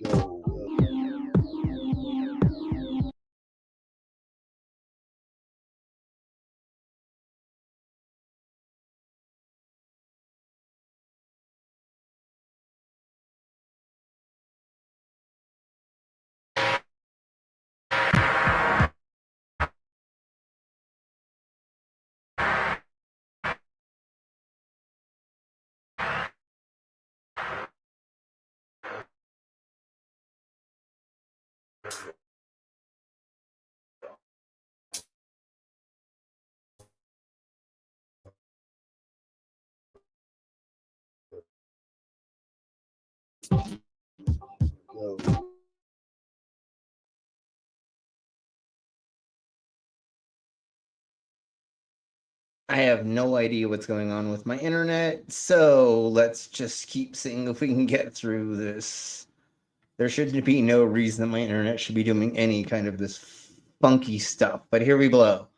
Go. Go. I have no idea what's going on with my internet, so let's just keep seeing if we can get through this. There should be no reason that my internet should be doing any kind of this funky stuff, but here we blow.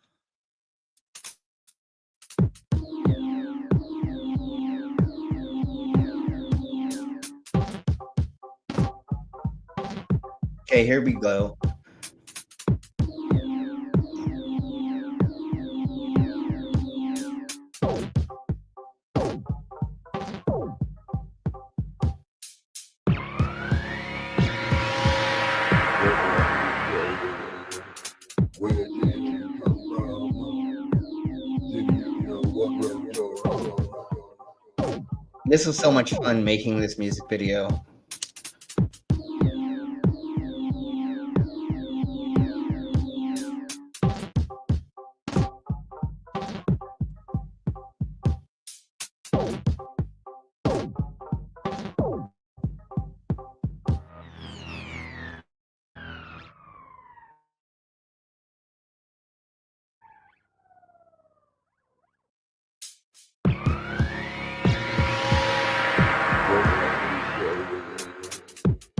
Okay, here we go. Where did you come from? Didn't you know what was your This was so much fun making this music video.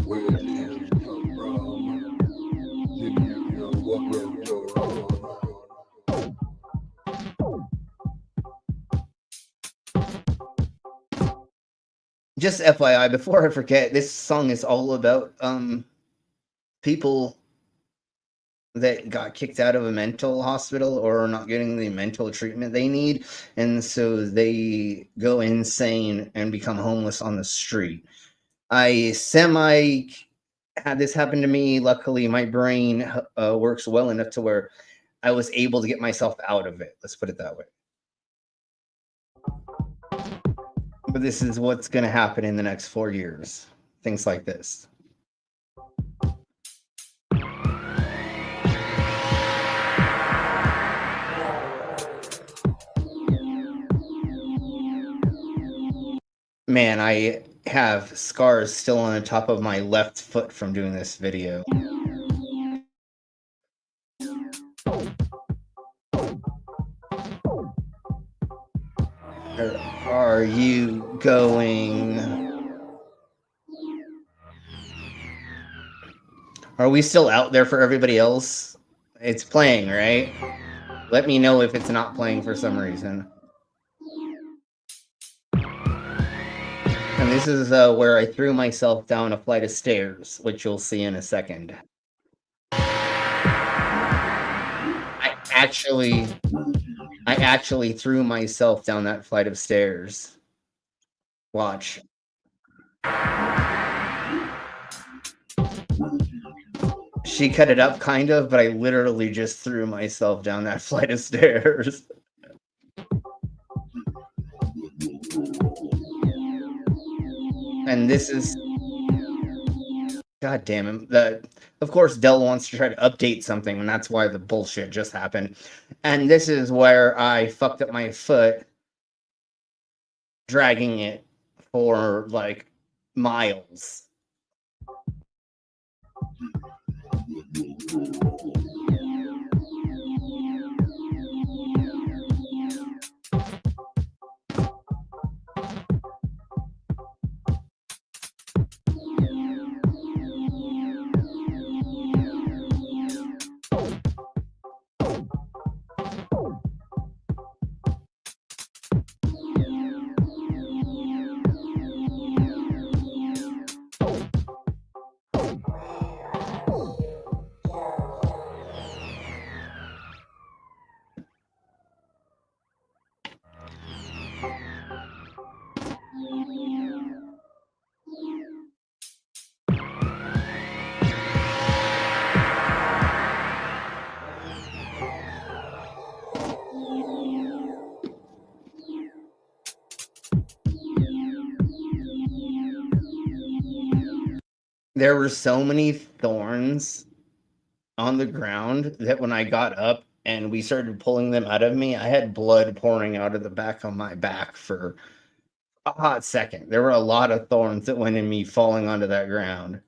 Where did you come from? Didn't you know what was your Just FYI, before I forget, this song is all about people that got kicked out of a mental hospital or are not getting the mental treatment they need, and so they go insane and become homeless on the street. I semi had this happen to me. Luckily, my brain works well enough to where I was able to get myself out of it. Let's put it that way. But this is what's going to happen in the next 4 years. Things like this. Man, I have scars still on the top of my left foot from doing this video. Where are you going? Are we still out there for everybody else? It's playing, right? Let me know if it's not playing for some reason. And this is where I threw myself down a flight of stairs, which you'll see in a second. I actually threw myself down that flight of stairs. Watch. She cut it up kind of, but I literally just threw myself down that flight of stairs. And this is, god damn it. Of course, Dell wants to try to update something, and that's why the bullshit just happened. And this is where I fucked up my foot, dragging it for like miles. there were so many thorns on the ground that when I got up and we started pulling them out of me, I had blood pouring out of the back of my back for a hot second. There were a lot of thorns that went in me falling onto that ground.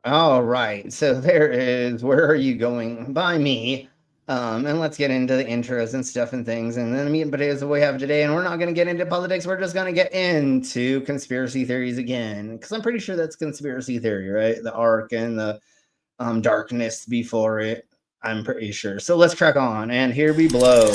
All right, so there is Where Are You Going by me. And let's get into the intros and stuff and things. And then meat and potatoes we have today. And we're not going to get into politics. We're just going to get into conspiracy theories again. Because I'm pretty sure that's conspiracy theory, right? The arc and the darkness before it. I'm pretty sure. So let's crack on. And here we blow.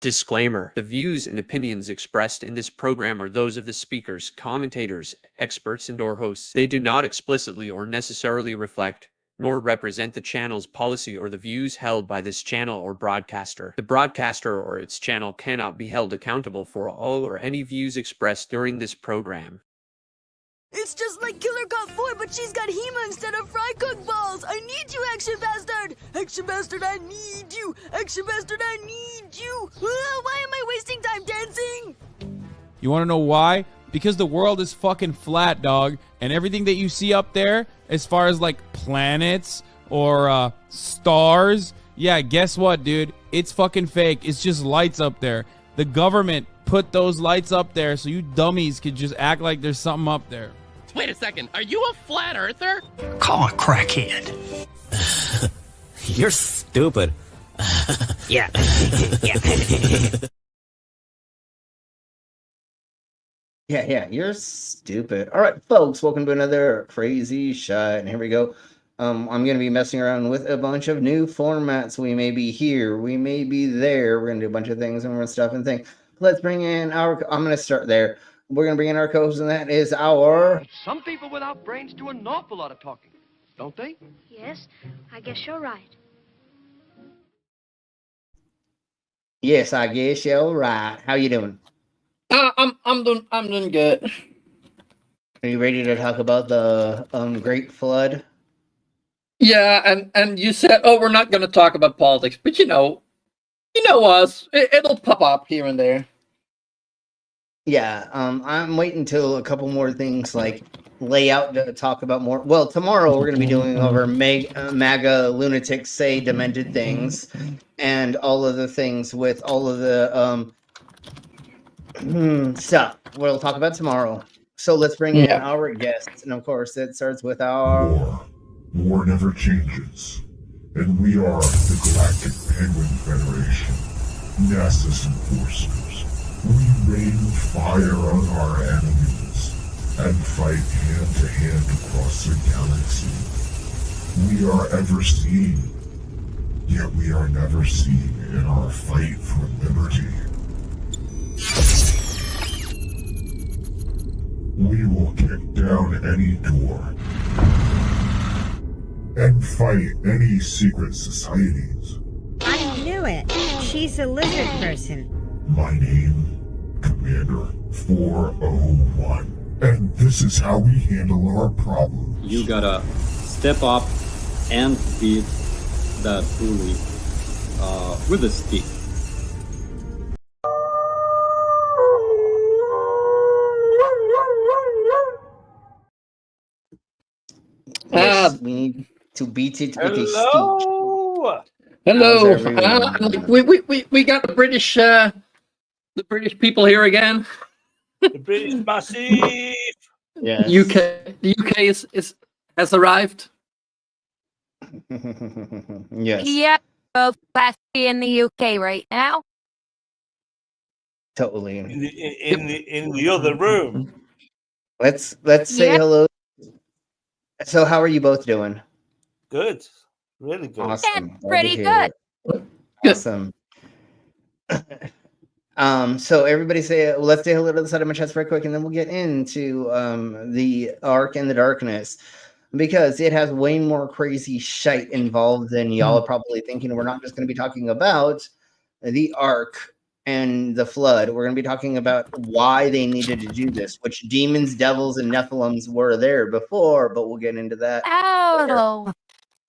Disclaimer: the views and opinions expressed in this program are those of the speakers, commentators, experts, and/or hosts. They do not explicitly or necessarily reflect nor represent the channel's policy or the views held by this channel or broadcaster. The broadcaster or its channel cannot be held accountable for all or any views expressed during this program. It's just like Killer Cop 4, but she's got Hema instead of fry cook balls. I need you, Action Bastard. Action Bastard, I need you. Action Bastard, I need you. Why am I wasting time dancing? You want to know why? Because the world is fucking flat, dog. And everything that you see up there, as far as like planets or stars, yeah, guess what, dude? It's fucking fake. It's just lights up there. The government put those lights up there so you dummies could just act like there's something up there. Wait a second, are you a flat earther? Call a crackhead. You're stupid. Yeah. Yeah, you're stupid. All right, folks, welcome to another crazy shot. And here we go. I'm going to be messing around with a bunch of new formats. We may be here, we may be there. We're going to do a bunch of things and stuff and things. Let's bring in our, I'm going to start there. We're going to bring in our co-host, and that is our... Some people without brains do an awful lot of talking, don't they? Yes, I guess you're right. Yes, I guess you're right. How you doing? I'm doing good. Are you ready to talk about the Great Flood? Yeah, and you said, oh, we're not going to talk about politics, but you know us. It'll pop up here and there. Yeah, I'm waiting until a couple more things like lay out to talk about more. Well, tomorrow we're going to be doing over MAGA lunatics say demented things and all of the things with all of the stuff we'll talk about tomorrow. So let's bring in our guests, and of course it starts with our... War never changes, and we are the Galactic Penguin Federation, NASA's enforcers. We rain fire on our enemies and fight hand-to-hand across the galaxy. We are ever seen, Yet we are never seen in our fight for liberty. We will kick down any door and fight any secret societies. I knew it. She's a lizard person. My name, Commander 401. And this is how we handle our problems. You gotta step up and beat that bully with a stick. Yes, we need to beat it with a stick. Hello. How's everyone? We got the British people here again. The British massive. Yes. The UK has arrived. Yes. Yeah, both class B in the UK right now. Totally. In the other room. Let's say hello. So how are you both doing? Good. Really good. Awesome. Pretty good. Awesome. So everybody let's say hello to the side of my chest very quick, and then we'll get into the Ark and the Darkness, because it has way more crazy shite involved than y'all are probably thinking. We're not just going to be talking about the Ark and the flood. We're going to be talking about why they needed to do this, which demons, devils, and Nephilims were there before, but we'll get into that. Oh,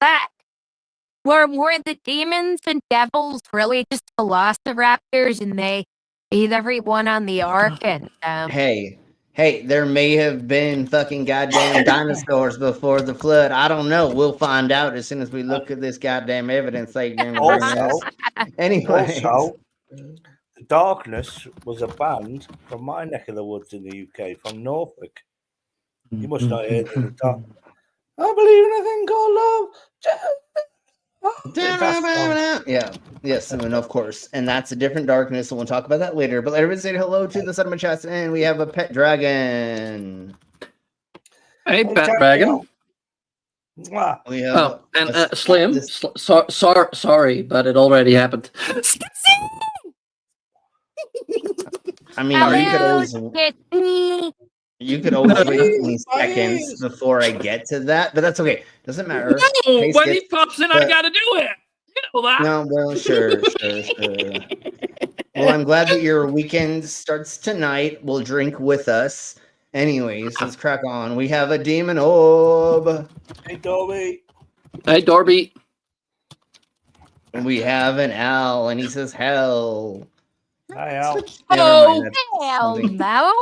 that. Were the demons and devils really just velociraptors, and they ate everyone on the Ark? And Hey, there may have been fucking goddamn dinosaurs before the flood. I don't know. We'll find out as soon as we look at this goddamn evidence. Anyway. Also, The Darkness was a band from my neck of the woods in the UK, from Norfolk. You must not hear the dark. I believe in a thing called love. Yeah, yes, and of course, and that's a different darkness, and we'll talk about that later. But everybody say hello to the side of my chest, and we have a pet dragon. Hey, pet dragon. We have Slim. Sorry, but it already happened. I mean, you could always wait 20 seconds before I get to that, but that's okay. Doesn't matter. No, when he pops in, I gotta do it. You know that. No, well, sure. Well, I'm glad that your weekend starts tonight. We'll drink with us. Anyways, let's crack on. We have a demon orb. Hey, Dorby. Hey, Dorby. And we have an owl, and he says hell. Hi, Al. Oh, hell no.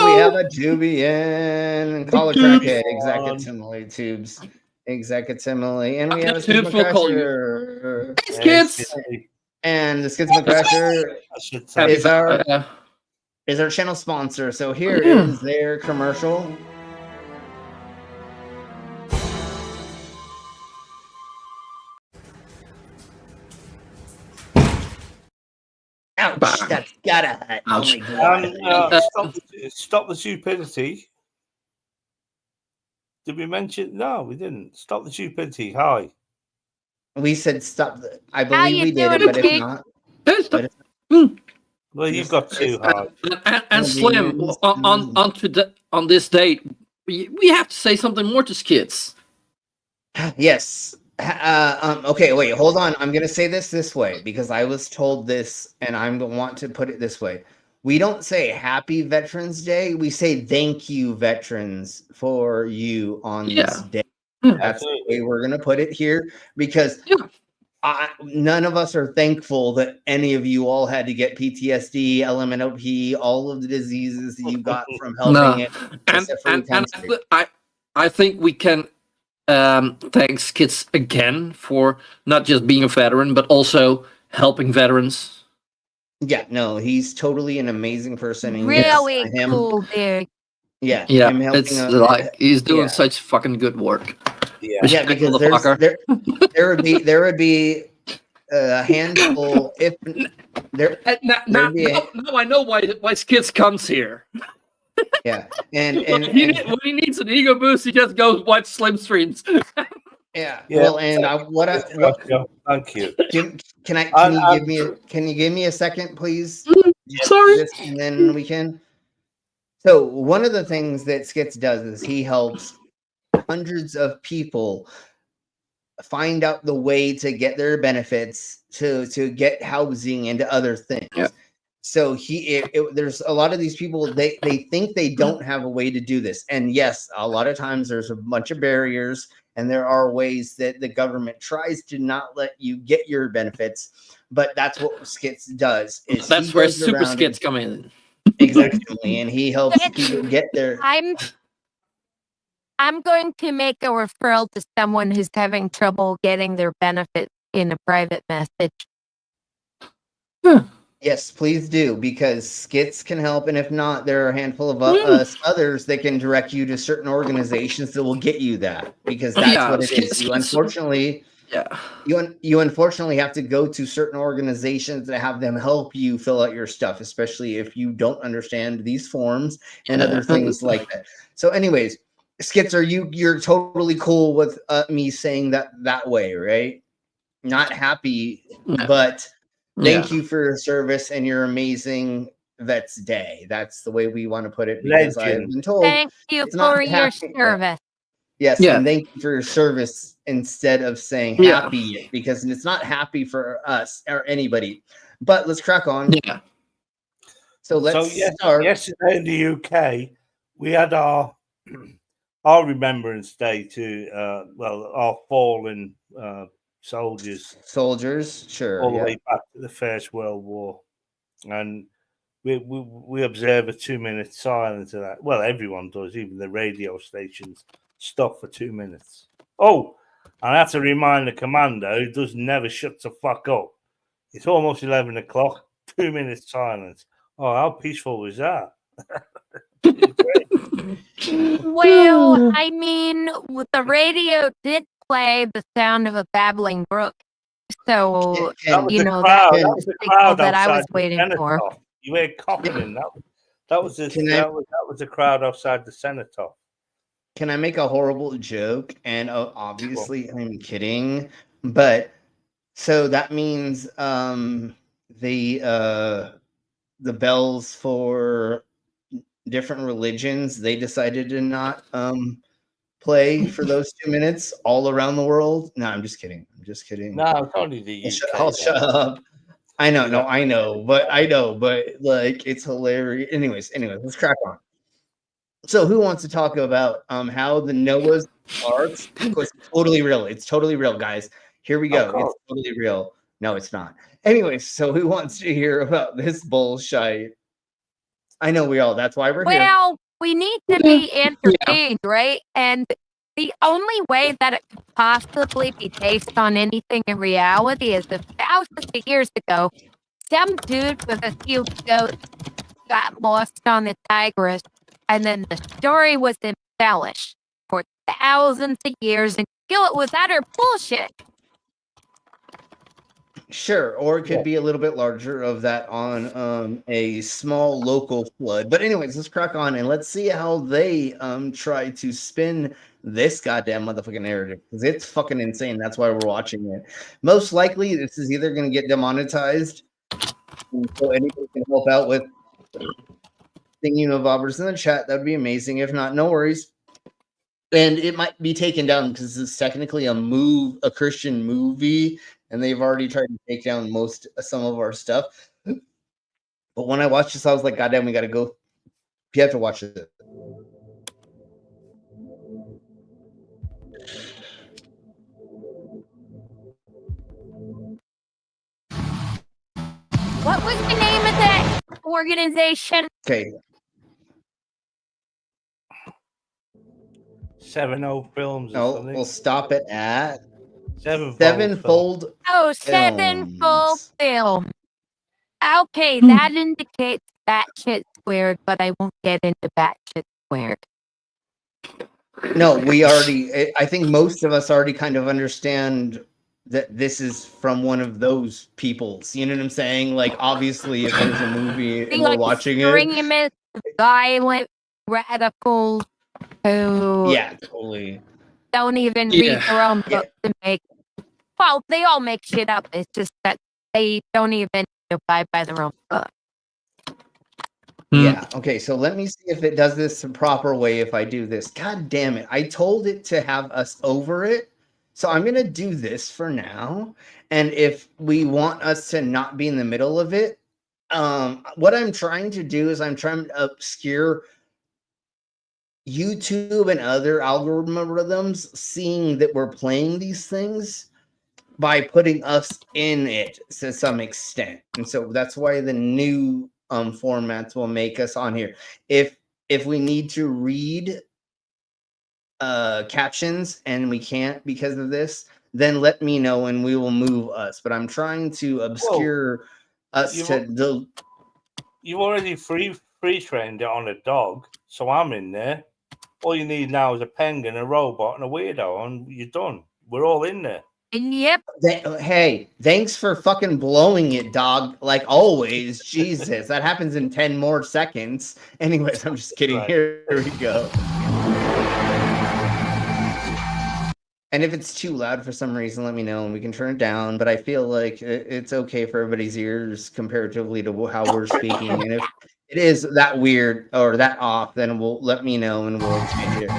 We have a Jubian, collar crackhead, exactimile tubes, exactimile, and we have a Schismocrasher. Kids. And the Schismocrasher is our channel sponsor. So here is their commercial. Ouch, that's gotta hurt. Ouch. Oh my God. Stop the stupidity. Did we mention? No, we didn't. Stop the stupidity. Hi. We said stop. I believe we did it, but if not. Well, you've got too high. And Slim, on this date, we have to say something more to kids. Yes. Okay, wait, hold on. I'm going to say this way because I was told this and I want to put it this way. We don't say Happy Veterans Day. We say thank you, veterans, for you on this day. That's the way we're going to put it here because none of us are thankful that any of you all had to get PTSD, LMNOP, all of the diseases that you got from helping it. And I think we can thanks kids again for not just being a veteran, but also helping veterans. Yeah, no, he's totally an amazing person. And really cool, dude. Yeah, it's like he's doing such fucking good work. Yeah, because there would be a handful if there. Now I know why Skits comes here. Yeah, and when he needs an ego boost, he just goes watch Slim streams. Yeah. Yeah, Well, and thank you. Can you give me a second, please? Sorry. And then we can. So one of the things that Skits does is he helps hundreds of people find out the way to get their benefits, to get housing and other things. Yeah. So there's a lot of these people, they think they don't have a way to do this. And yes, a lot of times there's a bunch of barriers, and there are ways that the government tries to not let you get your benefits. But that's what Skits does. Is That's where Super Skits come in. Exactly, and he helps people get there. I'm going to make a referral to someone who's having trouble getting their benefits in a private message. Yes, please do, because Skits can help, and if not, there are a handful of us others that can direct you to certain organizations that will get you that, because that's what it is. You unfortunately have to go to certain organizations to have them help you fill out your stuff, especially if you don't understand these forms and other things like that. So, anyways, Skits, you're totally cool with me saying that way, right? Not happy, but. Thank you for your service and your amazing Vets Day. That's the way we want to put it, because I've been told. Thank you for your service. Yes, and thank you for your service instead of saying happy, because it's not happy for us or anybody. But let's crack on. Yeah. So let's start. Yesterday in the UK, we had our Remembrance Day to our fallen soldiers, sure, all the way back to the First World War, and we observe a 2-minute silence of that. Well, everyone does, even the radio stations stop for 2 minutes. Oh, and I have to remind the commander, who does never shut the fuck up. It's almost 11 o'clock. 2 minutes silence. Oh, how peaceful was that? Well, I mean, the radio did play the sound of a babbling brook. So, that was the crowd that I was waiting for. You heard coughing. That was the crowd outside the Cenotaph. Can I make a horrible joke? And obviously, I'm kidding. But so that means the bells for different religions, they decided to not play for those 2 minutes all around the world. No, I'm just kidding. No, it's only the UK. I'll shut up. I know, but like, it's hilarious. Anyways, let's crack on. So who wants to talk about how the Noah's Arks was totally real? It's totally real, guys. Here we go. It's totally real. No, it's not. Anyways, so who wants to hear about this bullshit? I know we all. That's why we're here. Well, we need to be entertained, right? And the only way that it could possibly be based on anything in reality is if thousands of years ago, some dude with a few goats got lost on the Tigris, and then the story was embellished for thousands of years until it was utter bullshit. Sure, or it could be a little bit larger of that on a small local flood. But anyways, let's crack on and let's see how they try to spin this goddamn motherfucking narrative, because it's fucking insane. That's why we're watching it. Most likely, this is either going to get demonetized, so anybody can help out with thinking of Roberts in the chat. That would be amazing. If not, no worries. And it might be taken down because it's technically a Christian movie, and they've already tried to take down some of our stuff. But when I watched this, I was like, God damn, we got to go. You have to watch it. What was the name of that organization? Okay. 70 Films. No, we'll stop it at Sevenfold. Oh, Sevenfold Film. Okay, that indicates batshit squared, but I won't get into batshit squared. No, I think most of us already kind of understand that this is from one of those peoples. You know what I'm saying? Like, obviously, if there's a movie and we're watching it. Violent, radical. Oh. Yeah, totally. don't even Yeah. read their own book to make. Well, they all make shit up. It's just that they don't even abide by their own book. Yeah. Okay. So let me see if it does this the proper way. If I do this, God damn it! I told it to have us over it, so I'm gonna do this for now. And if we want us to not be in the middle of it, what I'm trying to do is I'm trying to obscure YouTube and other algorithms seeing that we're playing these things by putting us in it to some extent. And so that's why the new formats will make us on here. If we need to read captions and we can't because of this, then let me know and we will move us. But I'm trying to obscure us to You've already free trained it on a dog, so I'm in there. All you need now is a penguin, a robot, and a weirdo, and you're done. We're all in there. Yep. Hey, thanks for fucking blowing it, dog. Like always. Jesus, that happens in 10 more seconds. Anyways, I'm just kidding. Right. Here we go. And if it's too loud for some reason, let me know and we can turn it down. But I feel like it's okay for everybody's ears comparatively to how we're speaking. And if it is that weird or that off, then we'll let me know and we'll change it.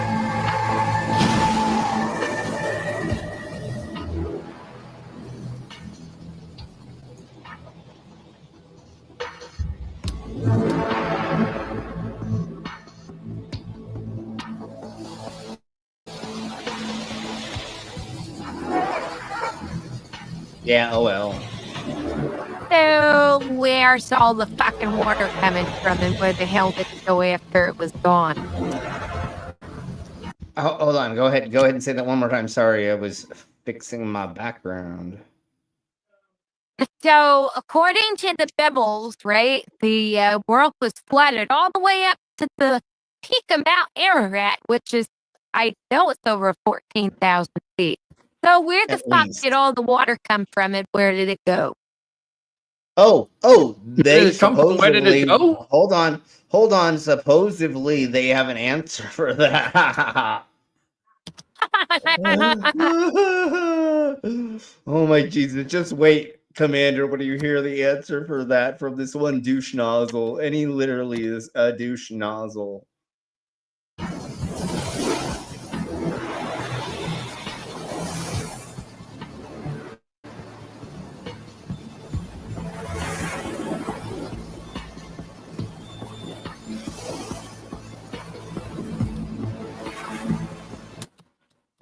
Yeah, oh well. So where's all the fucking water coming from and where the hell did it go after it was gone? Oh, hold on, go ahead and say that one more time. Sorry, I was fixing my background. So according to the Pebbles, right, the world was flooded all the way up to the peak of Mount Ararat, which is, I know it's over 14,000 feet. So where the fuck did all the water come from and where did it go? Oh, they supposedly, where did it go? Hold on. Supposedly they have an answer for that. Oh my Jesus, just wait, Commander, when you hear the answer for that from this one douche nozzle. And he literally is a douche nozzle.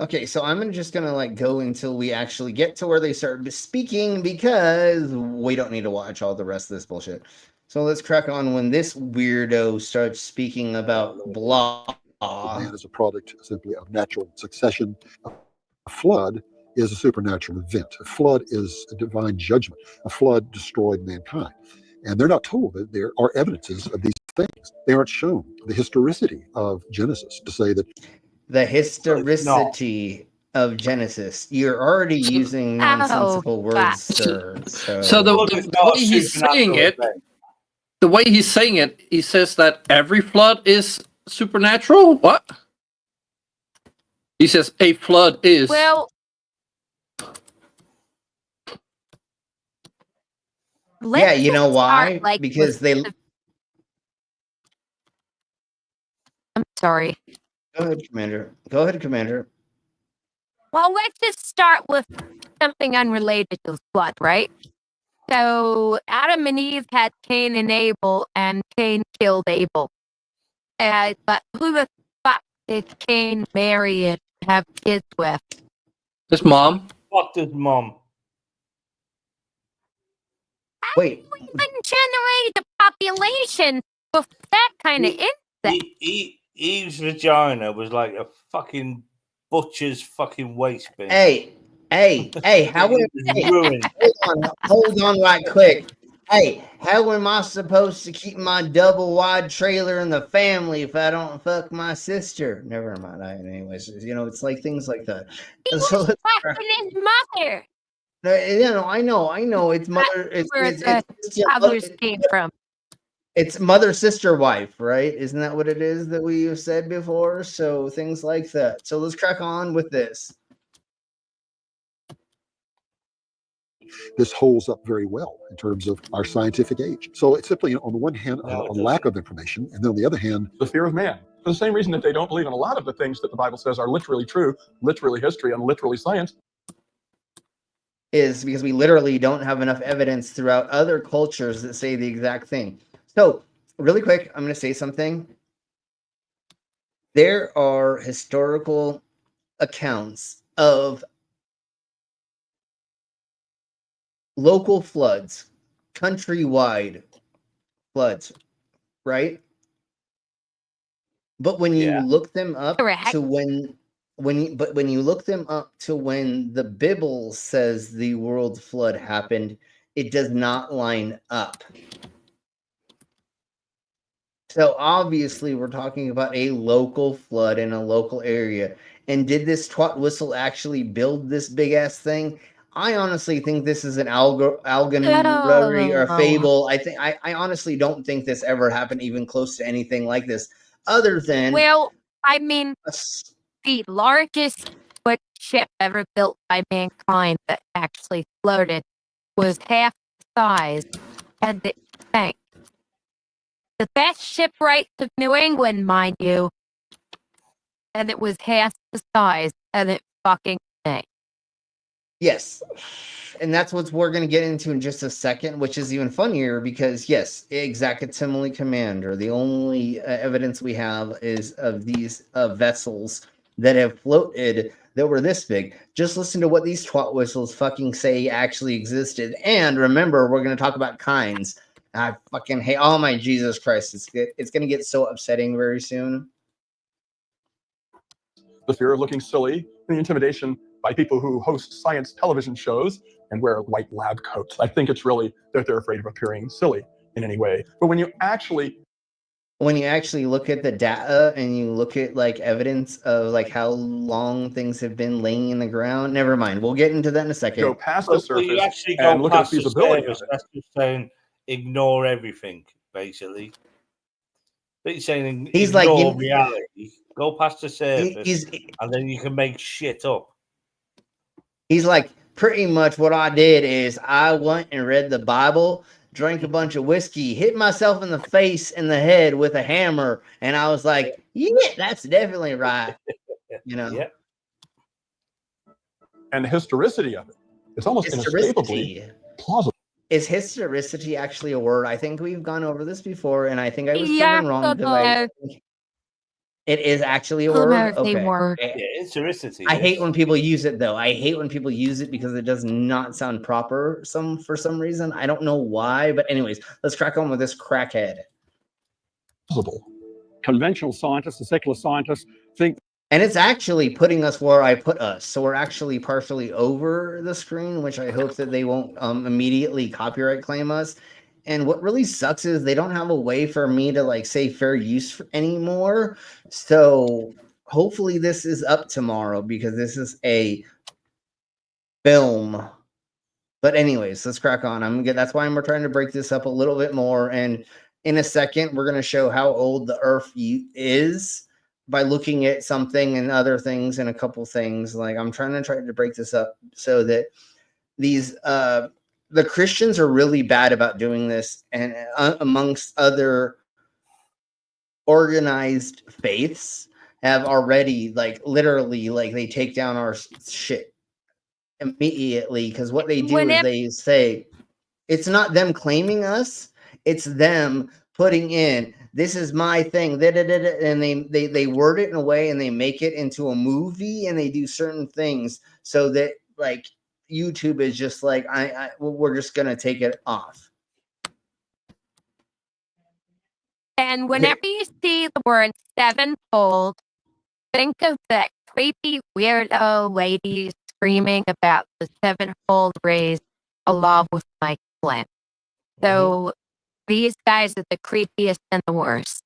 Okay, so I'm just gonna like go until we actually get to where they start speaking because we don't need to watch all the rest of this bullshit. So let's crack on when this weirdo starts speaking about blah. Man is a product simply of natural succession. A flood is a supernatural event. A flood is a divine judgment. A flood destroyed mankind. And they're not told that there are evidences of these things. They aren't shown the historicity of Genesis to say that The historicity of Genesis. You're already using nonsensical words, sir. So the way he's saying it, the way he's saying it, he says that every flood is supernatural. What? He says a flood is. Well, yeah, you know why? Because they. I'm sorry. Go ahead, Commander. Well, let's just start with something unrelated to the flood, right? So Adam and Eve had Cain and Abel, and Cain killed Abel. But who the fuck did Cain marry and have kids with? His mom. Fucked his mom. Wait. We couldn't generate a population with that kind of insect. Eve's vagina was like a fucking butcher's fucking waste bin. Hey, how hold on right quick. Hey, how am I supposed to keep my double wide trailer in the family if I don't fuck my sister? Never mind. Anyways, it's like things like that. He was fucking his mother. I know. It's mother. That's where the toddlers came from. It's mother, sister, wife, right? Isn't that what it is that we have said before? So things like that. So let's crack on with this. This holds up very well in terms of our scientific age. So it's simply, on the one hand, a lack of information, and then on the other hand, the fear of man. For the same reason that they don't believe in a lot of the things that the Bible says are literally true, literally history, and literally science. Is because we literally don't have enough evidence throughout other cultures that say the exact thing. So, really quick, I'm going to say something. There are historical accounts of local floods, countrywide floods, right? But when you look them up to when you look them up to when the Bible says the world flood happened, it does not line up. So obviously we're talking about a local flood in a local area. And did this twat whistle actually build this big ass thing? I honestly think this is an allegory or a fable. I honestly don't think this ever happened even close to anything like this, other than Well, I mean, the largest ship ever built by mankind that actually floated was half the size and it sank. The best shipwrights of New England, mind you, and it was half the size and it fucking sank. Yes. And that's what we're going to get into in just a second, which is even funnier because, yes, Exactimally Commander, the only evidence we have is of these vessels that have floated that were this big. Just listen to what these twat whistles fucking say actually existed. And remember, we're going to talk about kinds. I fucking hate, oh my Jesus Christ, it's going to get so upsetting very soon. The fear of looking silly, and the intimidation by people who host science television shows and wear white lab coats. I think it's really that they're afraid of appearing silly in any way. But when you actually look at the data and you look at like evidence of like how long things have been laying in the ground, never mind. We'll get into that in a second. Go past the surface you actually and go look at past the the feasibility surface. of it. That's just saying ignore everything, basically. But he's saying He's ignore like, reality. Go past the surface, and then you can make shit up. He's like, pretty much what I did is I went and read the Bible, drank a bunch of whiskey, hit myself in the face and the head with a hammer, and I was like, yeah, that's definitely right. You know? Yeah. And the historicity of it. It's almost inescapably plausible. Is historicity actually a word? I think we've gone over this before, and I think I was proven wrong because it is actually a word. Okay. Yeah, historicity. I hate when people use it though. I hate when people use it because it does not sound proper for some reason. I don't know why, but anyways, let's crack on with this crackhead. Conventional scientists, the secular scientists think. And it's actually putting us where I put us. So we're actually partially over the screen, which I hope that they won't immediately copyright claim us. And what really sucks is they don't have a way for me to like say fair use anymore. So hopefully this is up tomorrow because this is a film. But anyways, let's crack on. That's why we're trying to break this up a little bit more. And in a second, we're going to show how old the Earth is by looking at something and other things and a couple things. Like I'm trying to break this up so that these the Christians are really bad about doing this, and amongst other organized faiths have already like literally like they take down our shit immediately because what they do is they say it's not them claiming us, it's them putting in this is my thing, and they word it in a way and they make it into a movie and they do certain things so that like YouTube is just like we're just gonna take it off. And whenever you see the word sevenfold, think of that creepy weirdo lady screaming about the sevenfold rays along with Mike Flynn. So these guys are the creepiest and the worst.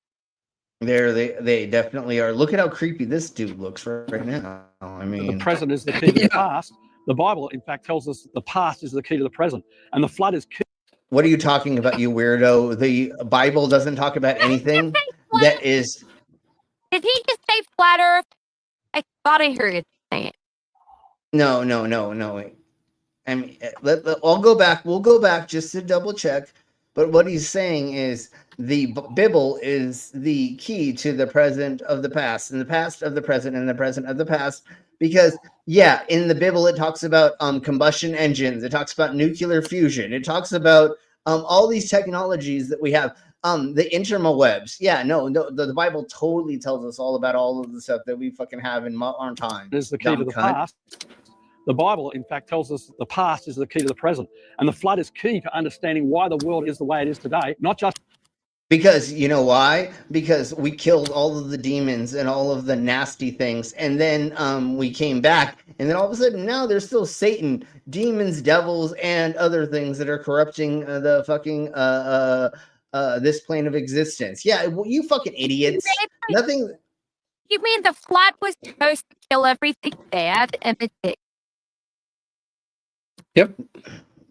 They definitely are. Look at how creepy this dude looks right now. I mean, the present is the key to the past. The Bible, in fact, tells us the past is the key to the present, and the flood is key. What are you talking about, you weirdo? The Bible doesn't talk about anything that is. Did he just say flat Earth? I thought I heard it say it. No. I mean, I'll go back. We'll go back just to double check. But what he's saying is the Bible is the key to the present of the past, and the past of the present, and the present of the past. Because yeah, in the Bible it talks about combustion engines. It talks about nuclear fusion. It talks about all these technologies that we have. The interwebs. Yeah, no, the Bible totally tells us all about all of the stuff that we fucking have in modern time. Is the key to the past. The Bible, in fact, tells us that the past is the key to the present. And the flood is key to understanding why the world is the way it is today, not just because you know why? Because we killed all of the demons and all of the nasty things, and then we came back, and then all of a sudden now there's still Satan, demons, devils, and other things that are corrupting the fucking this plane of existence. Yeah, well, you fucking idiots. Nothing. You mean the flood was supposed to kill everything bad and it Yep.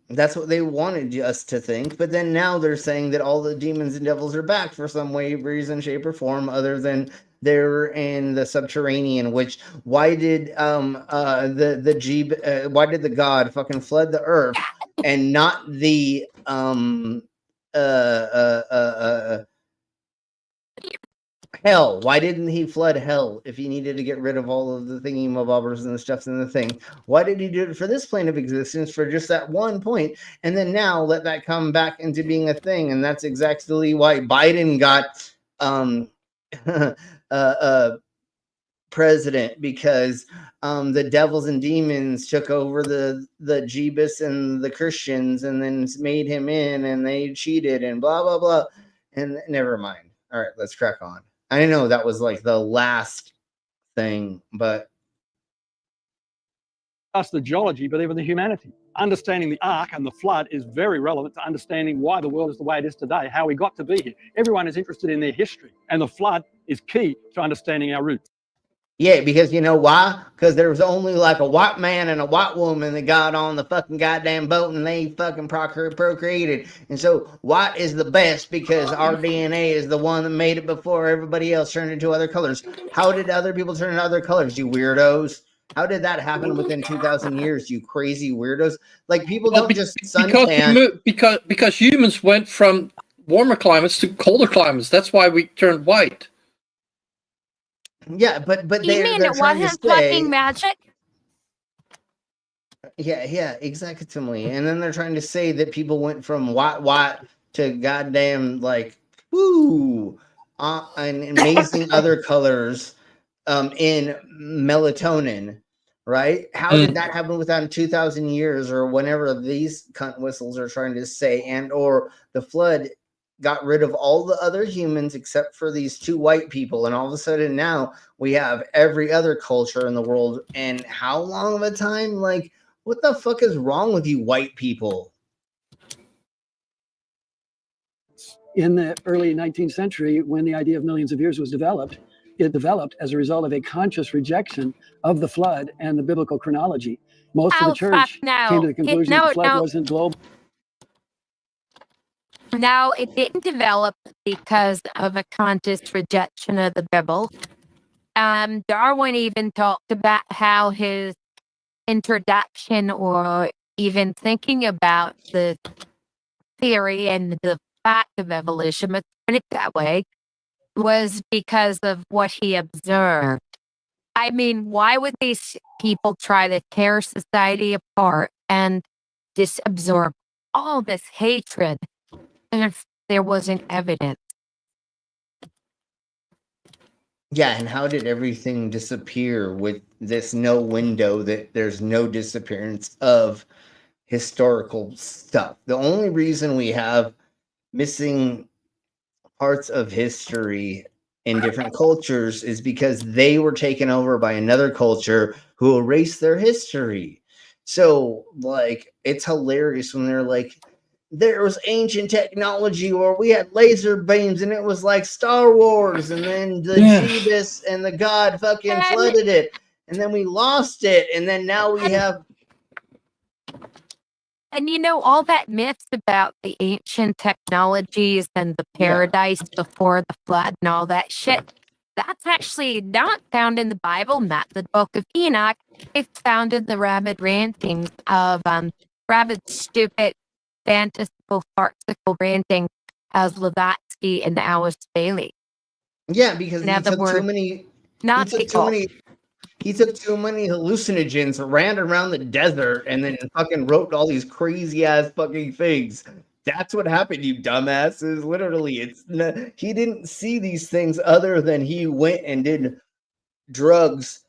That's what they wanted us to think, but then now they're saying that all the demons and devils are back for some way, reason, shape, or form, other than they're in the subterranean. Which why did why did the God fucking flood the earth and not the hell? Why didn't he flood hell if he needed to get rid of all of the thingy-mabobbers and the stuffs in the thing? Why did he do it for this plane of existence for just that one point, and then now let that come back into being a thing? And that's exactly why Biden got president, because the devils and demons took over the Jeebus and the Christians, and then made him in, and they cheated and blah blah blah. And never mind. All right, let's crack on. I know that was like the last thing, but just the geology, but even the humanity. Understanding the ark and the flood is very relevant to understanding why the world is the way it is today, how we got to be here. Everyone is interested in their history, and the flood is key to understanding our roots. yeah, because you know why? Because there was only like a white man and a white woman that got on the fucking goddamn boat, and they fucking procreated. And so white is the best because our DNA is the one that made it before everybody else turned into other colors. How did other people turn into other colors, you weirdos? How did that happen within 2,000 years, you crazy weirdos? Like, people don't just suntan. Because humans went from warmer climates to colder climates. That's why we turned white. Yeah, but you mean it wasn't fucking magic? Yeah, exactly. And then they're trying to say that people went from white to goddamn like and amazing other colors in melatonin, right? How did that happen within 2,000 years, or whenever these cunt whistles are trying to say? And or the flood got rid of all the other humans except for these two white people, and all of a sudden now we have every other culture in the world. And how long of a time? Like, what the fuck is wrong with you white people? In the early 19th century, when the idea of millions of years was developed, it developed as a result of a conscious rejection of the flood and the biblical chronology. Most of the church came to the conclusion that the flood wasn't global. No, it didn't develop because of a conscious rejection of the Bible. Darwin even talked about how his introduction, or even thinking about the theory and the fact of evolution, let's put it that way, was because of what he observed. I mean, why would these people try to tear society apart and just absorb all this hatred if there wasn't evidence? Yeah, and how did everything disappear with this no window, that there's no disappearance of historical stuff? The only reason we have missing parts of history in different cultures is because they were taken over by another culture who erased their history. So, like, it's hilarious when they're like, there was ancient technology where we had laser beams and it was like Star Wars, and then the Jeebus and the God fucking flooded it, and then we lost it, and then now we have And you know, all that myths about the ancient technologies and the paradise before the flood and all that shit, that's actually not found in the Bible, not the Book of Enoch. It's found in the rabid rantings of rabid, stupid, fantastical, farcical ranting of Blavatsky and Alice Bailey. Yeah, because In other words, he took too many hallucinogens, ran around the desert, and then fucking wrote all these crazy ass fucking things. That's what happened, you dumbasses. Literally, he didn't see these things other than he went and did drugs,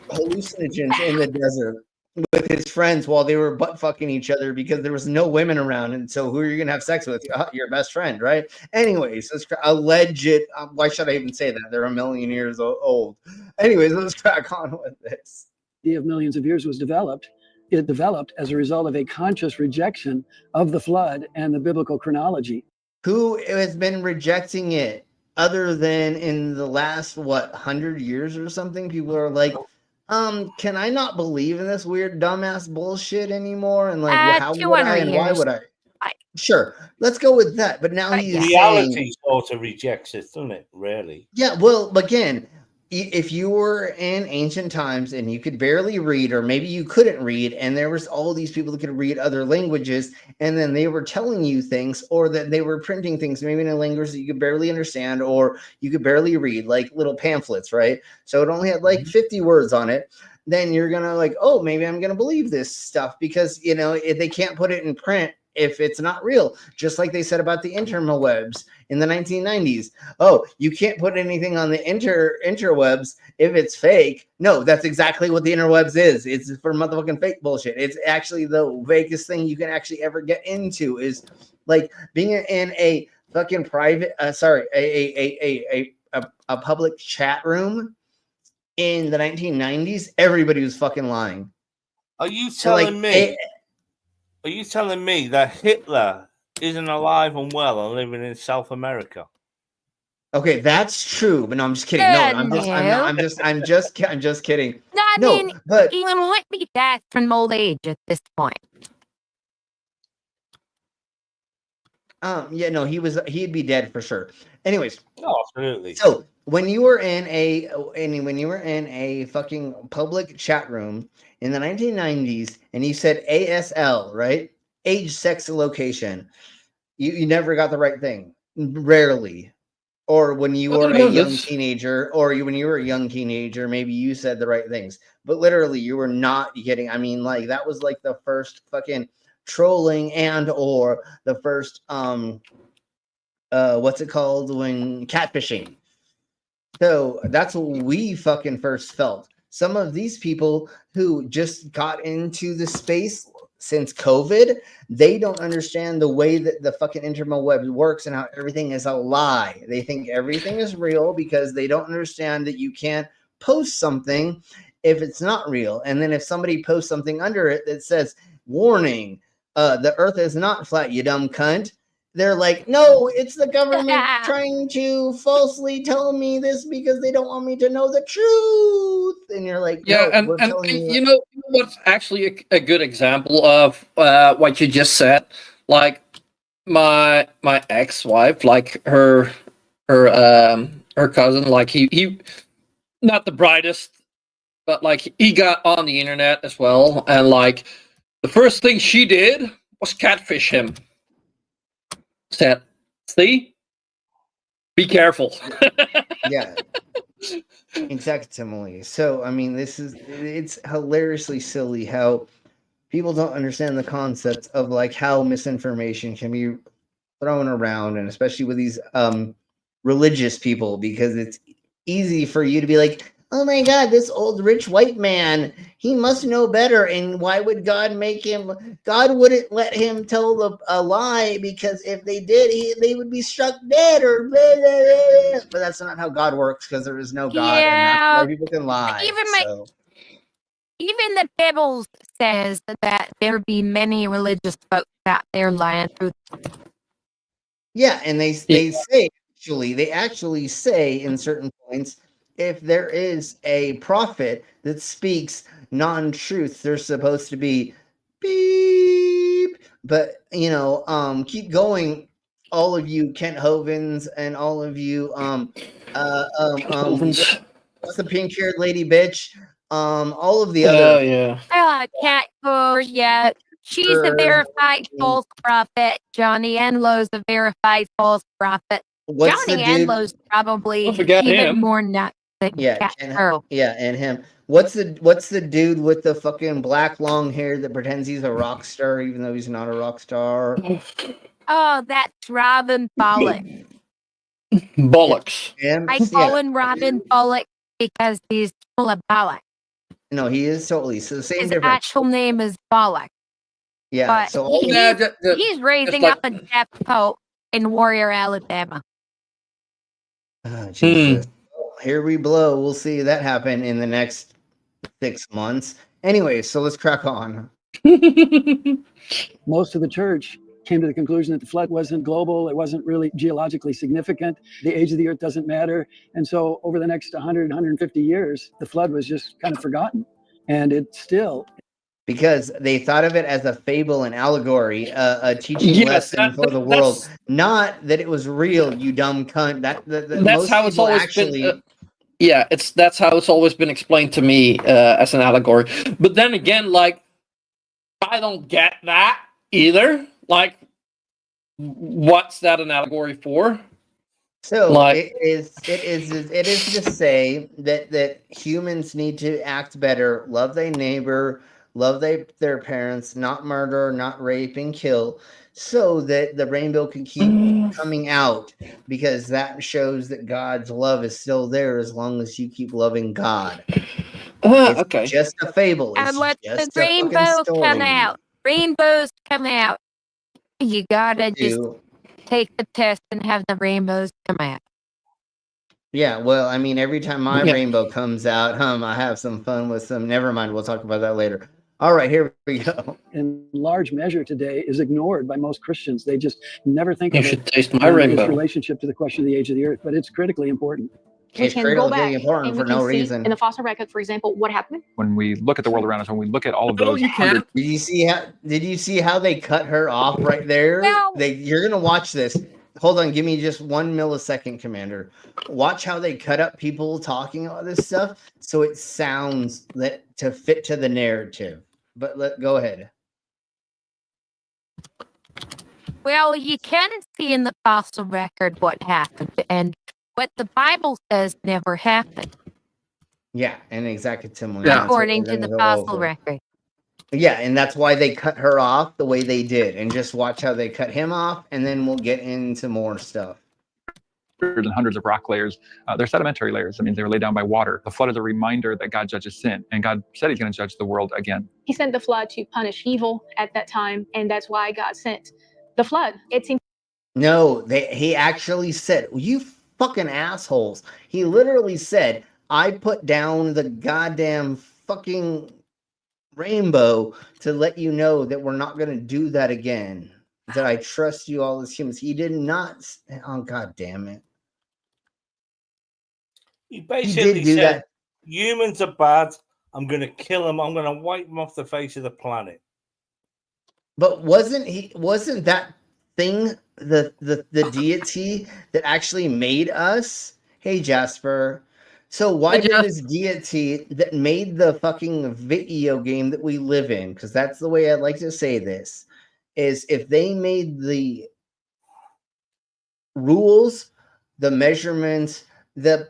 hallucinogens in the desert with his friends while they were butt fucking each other because there was no women around. And so who are you gonna have sex with? Your best friend, right? Anyways, it's alleged. Why should I even say that? They're a million years old. Anyways, let's crack on with this. The idea of millions of years was developed. It developed as a result of a conscious rejection of the flood and the biblical chronology. Who has been rejecting it other than in the last 100 years or something? People are like, can I not believe in this weird dumbass bullshit anymore? And like, how would I and why would I? Sure, let's go with that. But now he's reality saying, sort of rejects it, doesn't it? Really? yeah. Well, again, if you were in ancient times and you could barely read, or maybe you couldn't read, and there was all these people that could read other languages, and then they were telling you things, or that they were printing things, maybe in a language that you could barely understand, or you could barely read, like little pamphlets, right? So it only had like 50 words on it. Then you're gonna like, oh, maybe I'm gonna believe this stuff because if they can't put it in print if it's not real, just like they said about the interwebs in the 1990s. Oh, you can't put anything on the interwebs if it's fake. No, that's exactly what the interwebs is. It's for motherfucking fake bullshit. It's actually the fakest thing you can actually ever get into is like being in a fucking private, a public chat room in the 1990s. Everybody was fucking lying. Are you telling me? Are you telling me that Hitler isn't alive and well and living in South America? Okay, that's true, but no, I'm just kidding. No, I'm just kidding. No, I mean, but he would be dead from old age at this point. Yeah, no, he'd be dead for sure. Anyways, absolutely. So when you were in a fucking public chat room in the 1990s and you said ASL, right? Age, sex, and location, you never got the right thing. Rarely. Or when you were a young teenager, maybe you said the right things. But literally, you were not getting. I mean, like that was like the first fucking trolling and or the first what's it called when catfishing. So that's what we fucking first felt. Some of these people who just got into the space since COVID, they don't understand the way that the fucking internet web works and how everything is a lie. They think everything is real because they don't understand that you can't post something if it's not real. And then if somebody posts something under it that says, warning, the earth is not flat, you dumb cunt. They're like, no, it's the government trying to falsely tell me this because they don't want me to know the truth. And you're like, yeah, no, and you know what's actually a good example of what you just said? Like my ex-wife, like her cousin, like he not the brightest, but like he got on the internet as well, and like the first thing she did was catfish him. Said, see, be careful. Yeah, exactly. So I mean, it's hilariously silly how people don't understand the concept of like how misinformation can be thrown around, and especially with these religious people, because it's easy for you to be like, oh my God, this old rich white man, he must know better. And why would God make him? God wouldn't let him tell a lie, because if they did, they would be struck dead or blah, blah, blah. But that's not how God works, because there is no God. And that's why people can lie. Even the Bible says that there be many religious folks out there lying through. Yeah, and they actually say in certain points, if there is a prophet that speaks non-truth, they're supposed to be beep. But keep going, all of you Kent Hovens and all of you Hovens. what's the pink-haired lady bitch? All of the Oh other yeah. Can't go yet. She's a verified false prophet. Johnny Enlow's a verified false prophet. What's the Johnny dude? Enlow's probably Don't forget even him. more nuts than Cat Pearl. And him. What's the dude with the fucking black long hair that pretends he's a rock star even though he's not a rock star? Oh, that's Robin Pollock. Bollocks. I call him Robin Pollock because he's full of bollock. No, he is totally so the same His difference. actual name is Pollock. Yeah, But so he's raising up a death cult in Warrior, Alabama. Oh, Jesus. Here we blow. We'll see that happen in the next 6 months. Anyway, so let's crack on. Most of the church came to the conclusion that the flood wasn't global. It wasn't really geologically significant. The age of the earth doesn't matter. And so over the next 100, 150 years, the flood was just kind of forgotten. And it still... Because they thought of it as a fable and allegory, a teaching lesson for the world. Not that it was real, you dumb cunt. That's how it's always been. That's how it's always been explained to me as an allegory. But then again, like, I don't get that either. Like, what's that an allegory for? So like, it is to say that humans need to act better, love their neighbor, love their parents, not murder, not rape and kill, so that the rainbow can keep coming out, because that shows that God's love is still there as long as you keep loving God. It's okay. just a fable. It's And let the just a rainbow fucking story. come out. Rainbows come out. You gotta just take the test and have the rainbows come out. Yeah, well, I mean, every time my rainbow comes out, I have some fun with some. Never mind, we'll talk about that later. All right, here we go. In large measure today is ignored by most Christians. They just never think You of should it. taste my rainbow. Its relationship to the question of the age of the earth, but it's critically important. It's critically important for no reason. In the fossil record, for example, what happened? When we look at the world around us, when we look at all of those Did you see how they cut her off right there? No. You're gonna watch this. Hold on, give me just 1 millisecond, Commander. Watch how they cut up people talking all this stuff so it sounds that to fit to the narrative. But go ahead. Well, you can see in the fossil record what happened, and what the Bible says never happened. Yeah, and exactly similar. According to the fossil record. Yeah, and that's why they cut her off the way they did. And just watch how they cut him off, and then we'll get into more stuff. And hundreds of rock layers. They're sedimentary layers. I mean, they were laid down by water. The flood is a reminder that God judges sin, and God said he's going to judge the world again. He sent the flood to punish evil at that time, and that's why God sent the flood. No, he actually said, you fucking assholes. He literally said, I put down the goddamn fucking rainbow to let you know that we're not going to do that again. That I trust you all as humans. He did not. Oh, God damn it. He basically do said, that. humans are bad. I'm going to kill them. I'm going to wipe them off the face of the planet. But wasn't that thing the deity that actually made us? Hey, Jasper. So why did this deity that made the fucking video game that we live in, because that's the way I like to say this, is if they made the rules, the measurements, the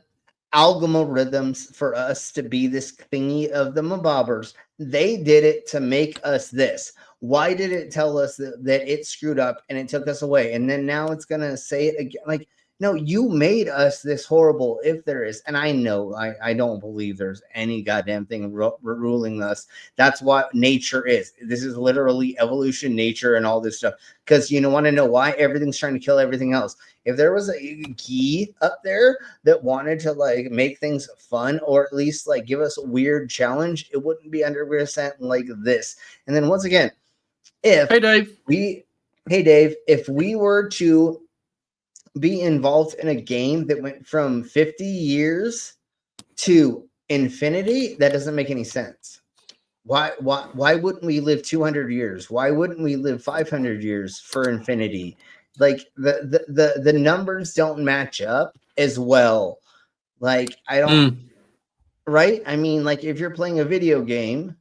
algorithms for us to be this thingy of the mabobbers, they did it to make us this. Why did it tell us that it screwed up and it took us away? And then now it's going to say it again. Like, no, you made us this horrible, if there is. And I know, I don't believe there's any goddamn thing ruling us. That's what nature is. This is literally evolution, nature, and all this stuff. Because you want to know why? Everything's trying to kill everything else. If there was a key up there that wanted to like make things fun, or at least like give us a weird challenge, it wouldn't be 100% like this. And then once again, if if we were to be involved in a game that went from 50 years to infinity, that doesn't make any sense. Why wouldn't we live 200 years? Why wouldn't we live 500 years for infinity? Like the numbers don't match up as well. Like I don't right? I mean, like if you're playing a video game,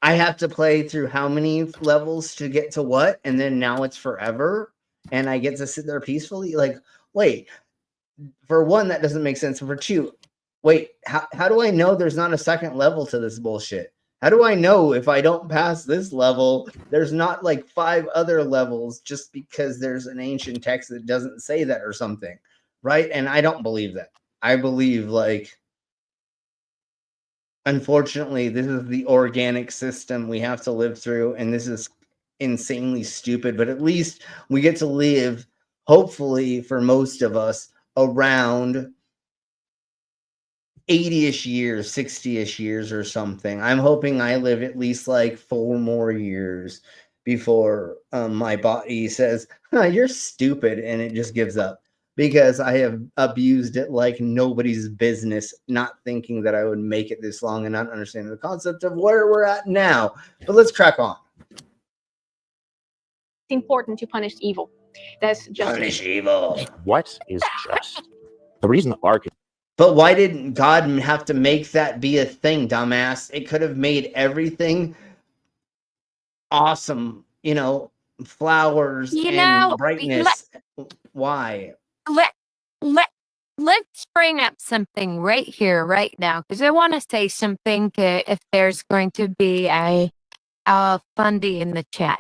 I have to play through how many levels to get to what, and then now it's forever, and I get to sit there peacefully. Like, wait, for one, that doesn't make sense. And for two, wait, how do I know there's not a second level to this bullshit? How do I know if I don't pass this level, there's not like 5 other levels just because there's an ancient text that doesn't say that or something, right? And I don't believe that. I believe, like, unfortunately, this is the organic system we have to live through, and this is insanely stupid, but at least we get to live, hopefully, for most of us, around 80-ish years, 60-ish years or something. I'm hoping I live at least like 4 more years before my body says, you're stupid, and it just gives up. Because I have abused it like nobody's business, not thinking that I would make it this long and not understanding the concept of where we're at now. But let's crack on. It's important to punish evil. That's just punish evil. What is just? The reason the ark. But why didn't God have to make that be a thing, dumbass? It could have made everything awesome, you know, flowers and brightness. Why? Let's bring up something right here, right now, because I want to say something to if there's going to be a fundy in the chat.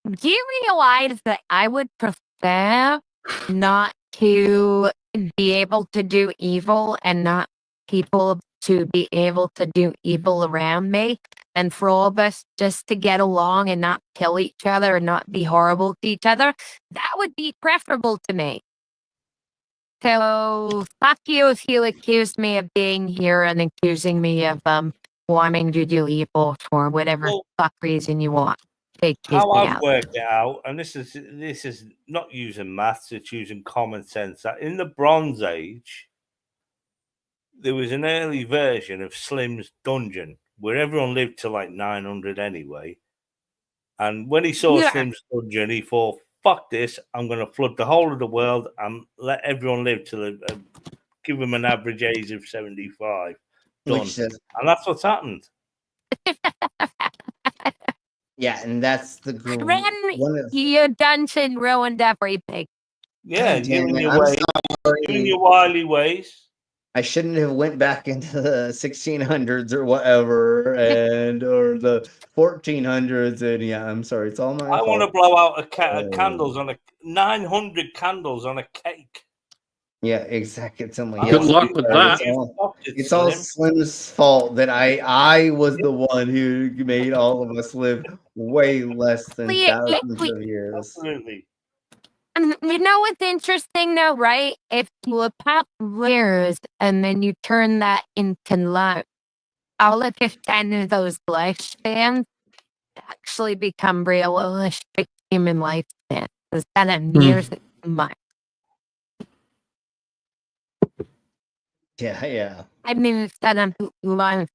Do you realize that I would prefer not to be able to do evil and not people to be able to do evil around me, and for all of us just to get along and not kill each other and not be horrible to each other? That would be preferable to me. So fuck you if you accuse me of being here and accusing me of wanting to do evil for whatever fuck reason you want. How I've worked it out, and this is not using maths, it's using common sense. That in the Bronze Age, there was an early version of Slim's Dungeon where everyone lived to like 900 anyway. And when he saw Slim's Dungeon, he thought, fuck this, I'm going to flood the whole of the world and let everyone live till give them an average age of 75. Done. And that's what's happened. Yeah, and that's the your dungeon ruined everything. Yeah, giving your wily ways. I shouldn't have went back into the 1600s or whatever, or the 1400s, and yeah, I'm sorry, it's all my fault. I want to blow out candles on 900 candles on a cake. Yeah, exactly. Good luck with that. It's all Slim's fault that I was the one who made all of us live way less than thousands of years. Absolutely. You know what's interesting though, right? If you pop years and then you turn that into life, all of 10 of those lifespans actually become realistic human lifespans instead of years much. Yeah. I mean, instead of life,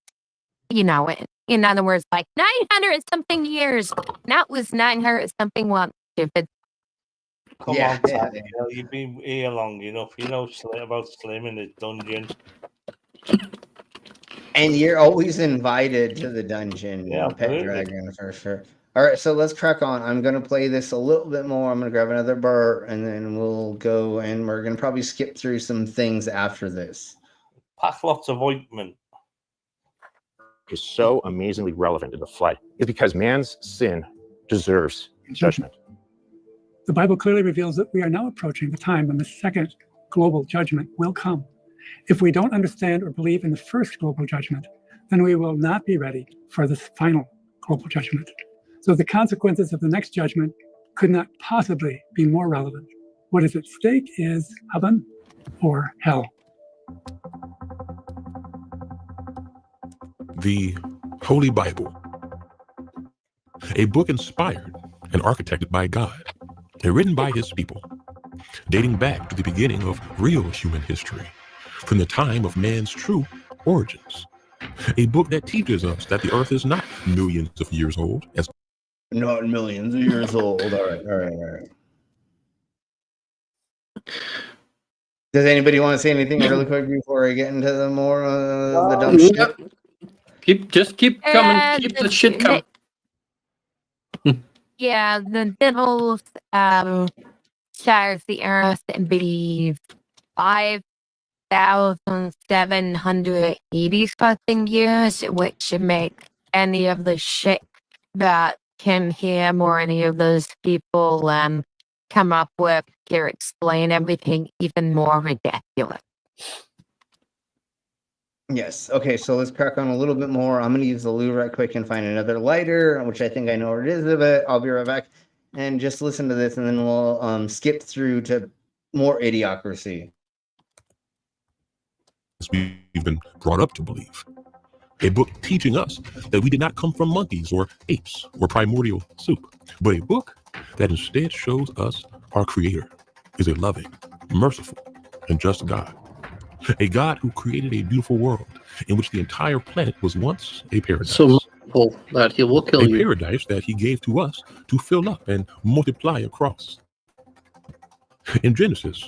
you know, in other words, like 900 something years. That was 900 something one stupid. Come on, Sam, you've been here long enough. You know about Slim in his dungeon. And you're always invited to the dungeon, Pet Dragon, for sure. All right, so let's crack on. I'm going to play this a little bit more. I'm going to grab another burr, and then we'll go, and we're going to probably skip through some things after this. Pack lots of ointment. Is so amazingly relevant in the flood is because man's sin deserves judgment. The Bible clearly reveals that we are now approaching the time when the second global judgment will come. If we don't understand or believe in the first global judgment, then we will not be ready for the final global judgment. So the consequences of the next judgment could not possibly be more relevant. What is at stake is heaven or hell. The Holy Bible, a book inspired and architected by God, and written by his people, dating back to the beginning of real human history, from the time of man's true origins, A book that teaches us that the earth is not millions of years old, as not millions of years old. All right. Does anybody want to say anything really quick before I get into the more the dumb shit? Keep coming. Keep the shit coming. Yeah, the devil shares the earth and be 5,780 something years, which should make any of the shit that Kim Him or any of those people come up with to explain everything even more ridiculous. Yes. Okay, so let's crack on a little bit more. I'm going to use the loo right quick and find another lighter, which I think I know what it is, but I'll be right back. And just listen to this, and then we'll skip through to more idiocracy. we've been brought up to believe. A book teaching us that we did not come from monkeys or apes or primordial soup, but a book that instead shows us our Creator is a loving, merciful, and just God. A God who created a beautiful world in which the entire planet was once a paradise. So merciful that he will kill you. A paradise that he gave to us to fill up and multiply across. In Genesis,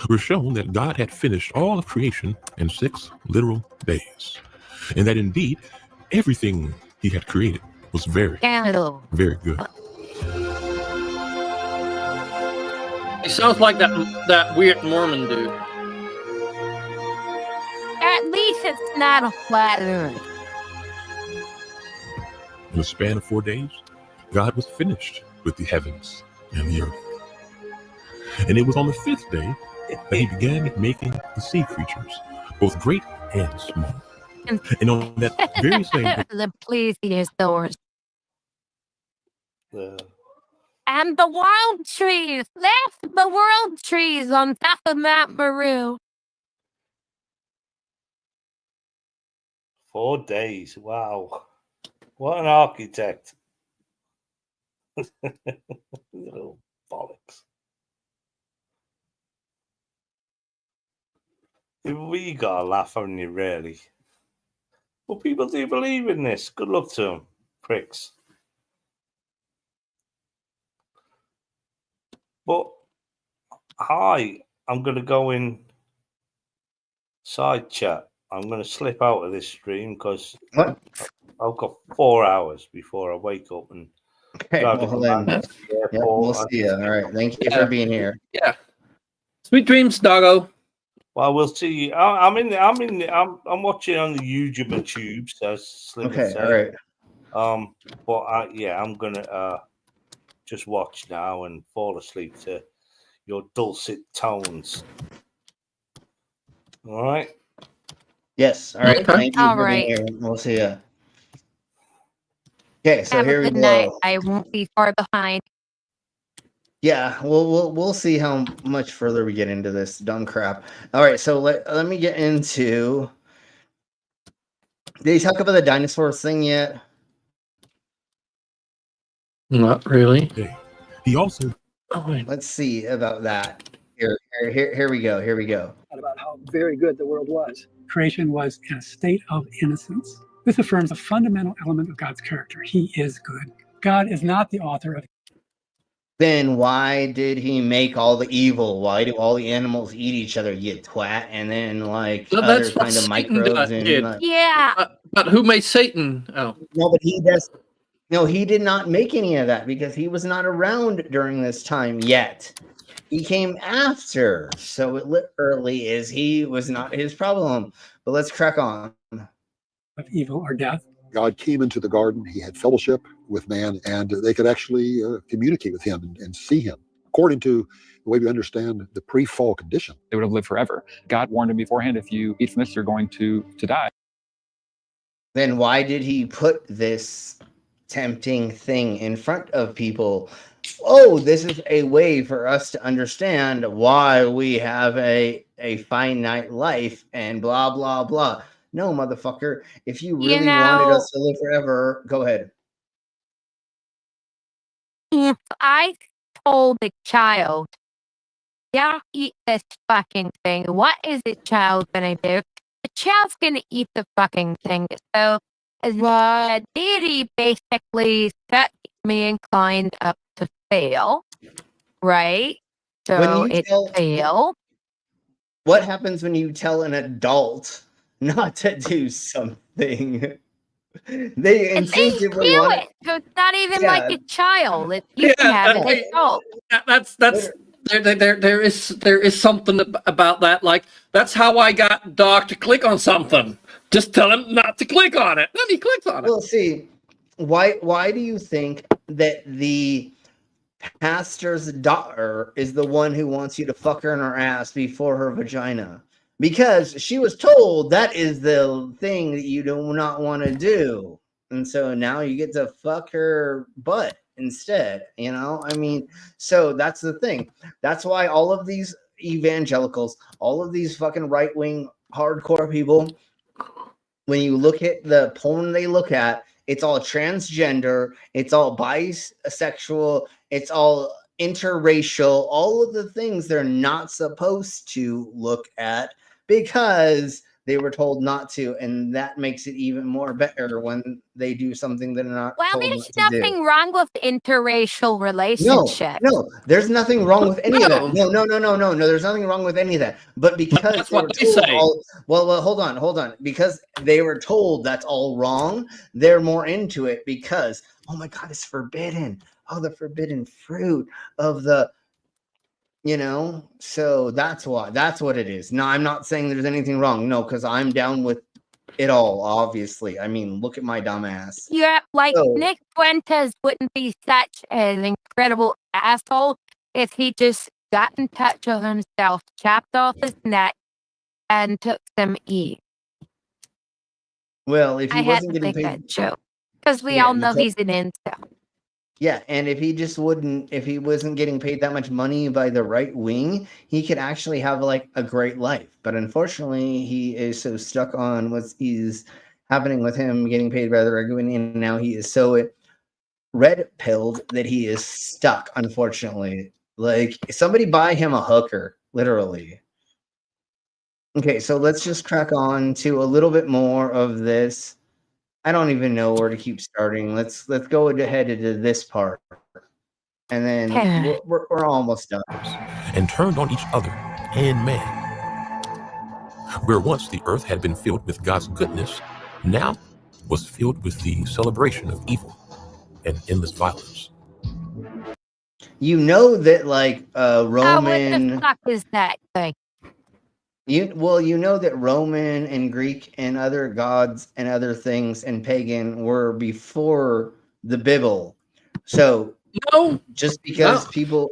we're shown that God had finished all of creation in 6 literal days, and that indeed everything he had created was very, very good. He sounds like that weird Mormon dude. At least it's not a flat earth. In a span of 4 days, God was finished with the heavens and the earth. And it was on the 5th day that he began making the sea creatures, both great and small. And on that very same day, the plesiosaurs. And the world trees. Left the world trees on top of Mount Meru. 4 days. Wow. What an architect. Little bollocks. We got a laugh, haven't you, really? Well, people do believe in this. Good luck to them, pricks. But, hi, I'm going to go in side chat. I'm going to slip out of this stream because I've got 4 hours before I wake up and drive to the Yeah, we'll see you. All right, thank you for being here. Yeah. Sweet dreams, doggo. Well, we'll see you. I'm watching on the YouTube tubes, as Slim would Okay, say. all right. But I'm gonna just watch now and fall asleep to your dulcet tones. All right. Yes. All right. Thank you All for right. being here. We'll see you. Okay, so Have here a we good night. go. I won't be far behind. Yeah, we'll see how much further we get into this dumb crap. All right, so let me get into. Did you talk about the dinosaurs thing yet? Not really. He also. Let's see about that. Here we go. Here we go. About how very good the world was. Creation was in a state of innocence. This affirms a fundamental element of God's character. He is good. God is not the author of. Then why did he make all the evil? Why do all the animals eat each other, you twat? And then like Well, other that's what kind of Satan microbes did. and Yeah. But who made Satan? Oh. No, but he does. No, he did not make any of that because he was not around during this time yet. He came after, so it literally is he was not his problem. But let's crack on. Of evil or death. God came into the garden. He had fellowship with man, and they could actually communicate with him and see him. According to the way we understand the pre-fall condition, they would have lived forever. God warned him beforehand, if you eat from this, you're going to die. Then why did he put this tempting thing in front of people? Oh, this is a way for us to understand why we have a finite life and blah, blah, blah. No, motherfucker. If you really wanted us to live forever, go ahead. If I told a child, yeah, eat this fucking thing, what is the child gonna do? The child's gonna eat the fucking thing. So the deity basically set mankind up to fail, right? So it failed. What happens when you tell an adult not to do something? They instinctively want it. So it's not even like a child. If you can have an adult. That's there is something about that. Like, that's how I got Doc to click on something. Just tell him not to click on it. Then he clicks on it. Well, see, why do you think that the pastor's daughter is the one who wants you to fuck her in her ass before her vagina? Because she was told that is the thing that you do not want to do. And so now you get to fuck her butt instead, you know? I mean, so that's the thing. That's why all of these evangelicals, all of these fucking right-wing hardcore people, when you look at the porn they look at, it's all transgender, it's all bisexual, it's all interracial, all of the things they're not supposed to look at because they were told not to, and that makes it even more better when they do something they're not told there's not to do. nothing wrong with interracial relationships. No, there's nothing wrong with any of that. No, there's nothing wrong with any of that. But because that's they were what they told say. well, hold on. Because they were told that's all wrong, they're more into it because, oh my God, it's forbidden. Oh, the forbidden fruit of the, you know, so that's why. That's what it is. No, I'm not saying there's anything wrong. No, because I'm down with it all, obviously. I mean, look at my dumb ass. Yeah, like Nick Fuentes wouldn't be such an incredible asshole if he just got in touch with himself, chopped off his neck, and took some E. Well, if he I wasn't had to getting make paid, that joke because we all know he's an incel. yeah, and if he wasn't getting paid that much money by the right wing, he could actually have like a great life. But unfortunately, he is so stuck on what is happening with him getting paid by the right wing, and now he is so red-pilled that he is stuck, unfortunately. Like, somebody buy him a hooker, literally. Okay, so let's just crack on to a little bit more of this. I don't even know where to keep starting. Let's go ahead into this part, and then we're almost done. And turned on each other and man. Where once the earth had been filled with God's goodness, now was filled with the celebration of evil and endless violence. You know that, like, Roman. What the fuck is that thing? You know that Roman and Greek and other gods and other things and pagan were before the Bible. So just because people,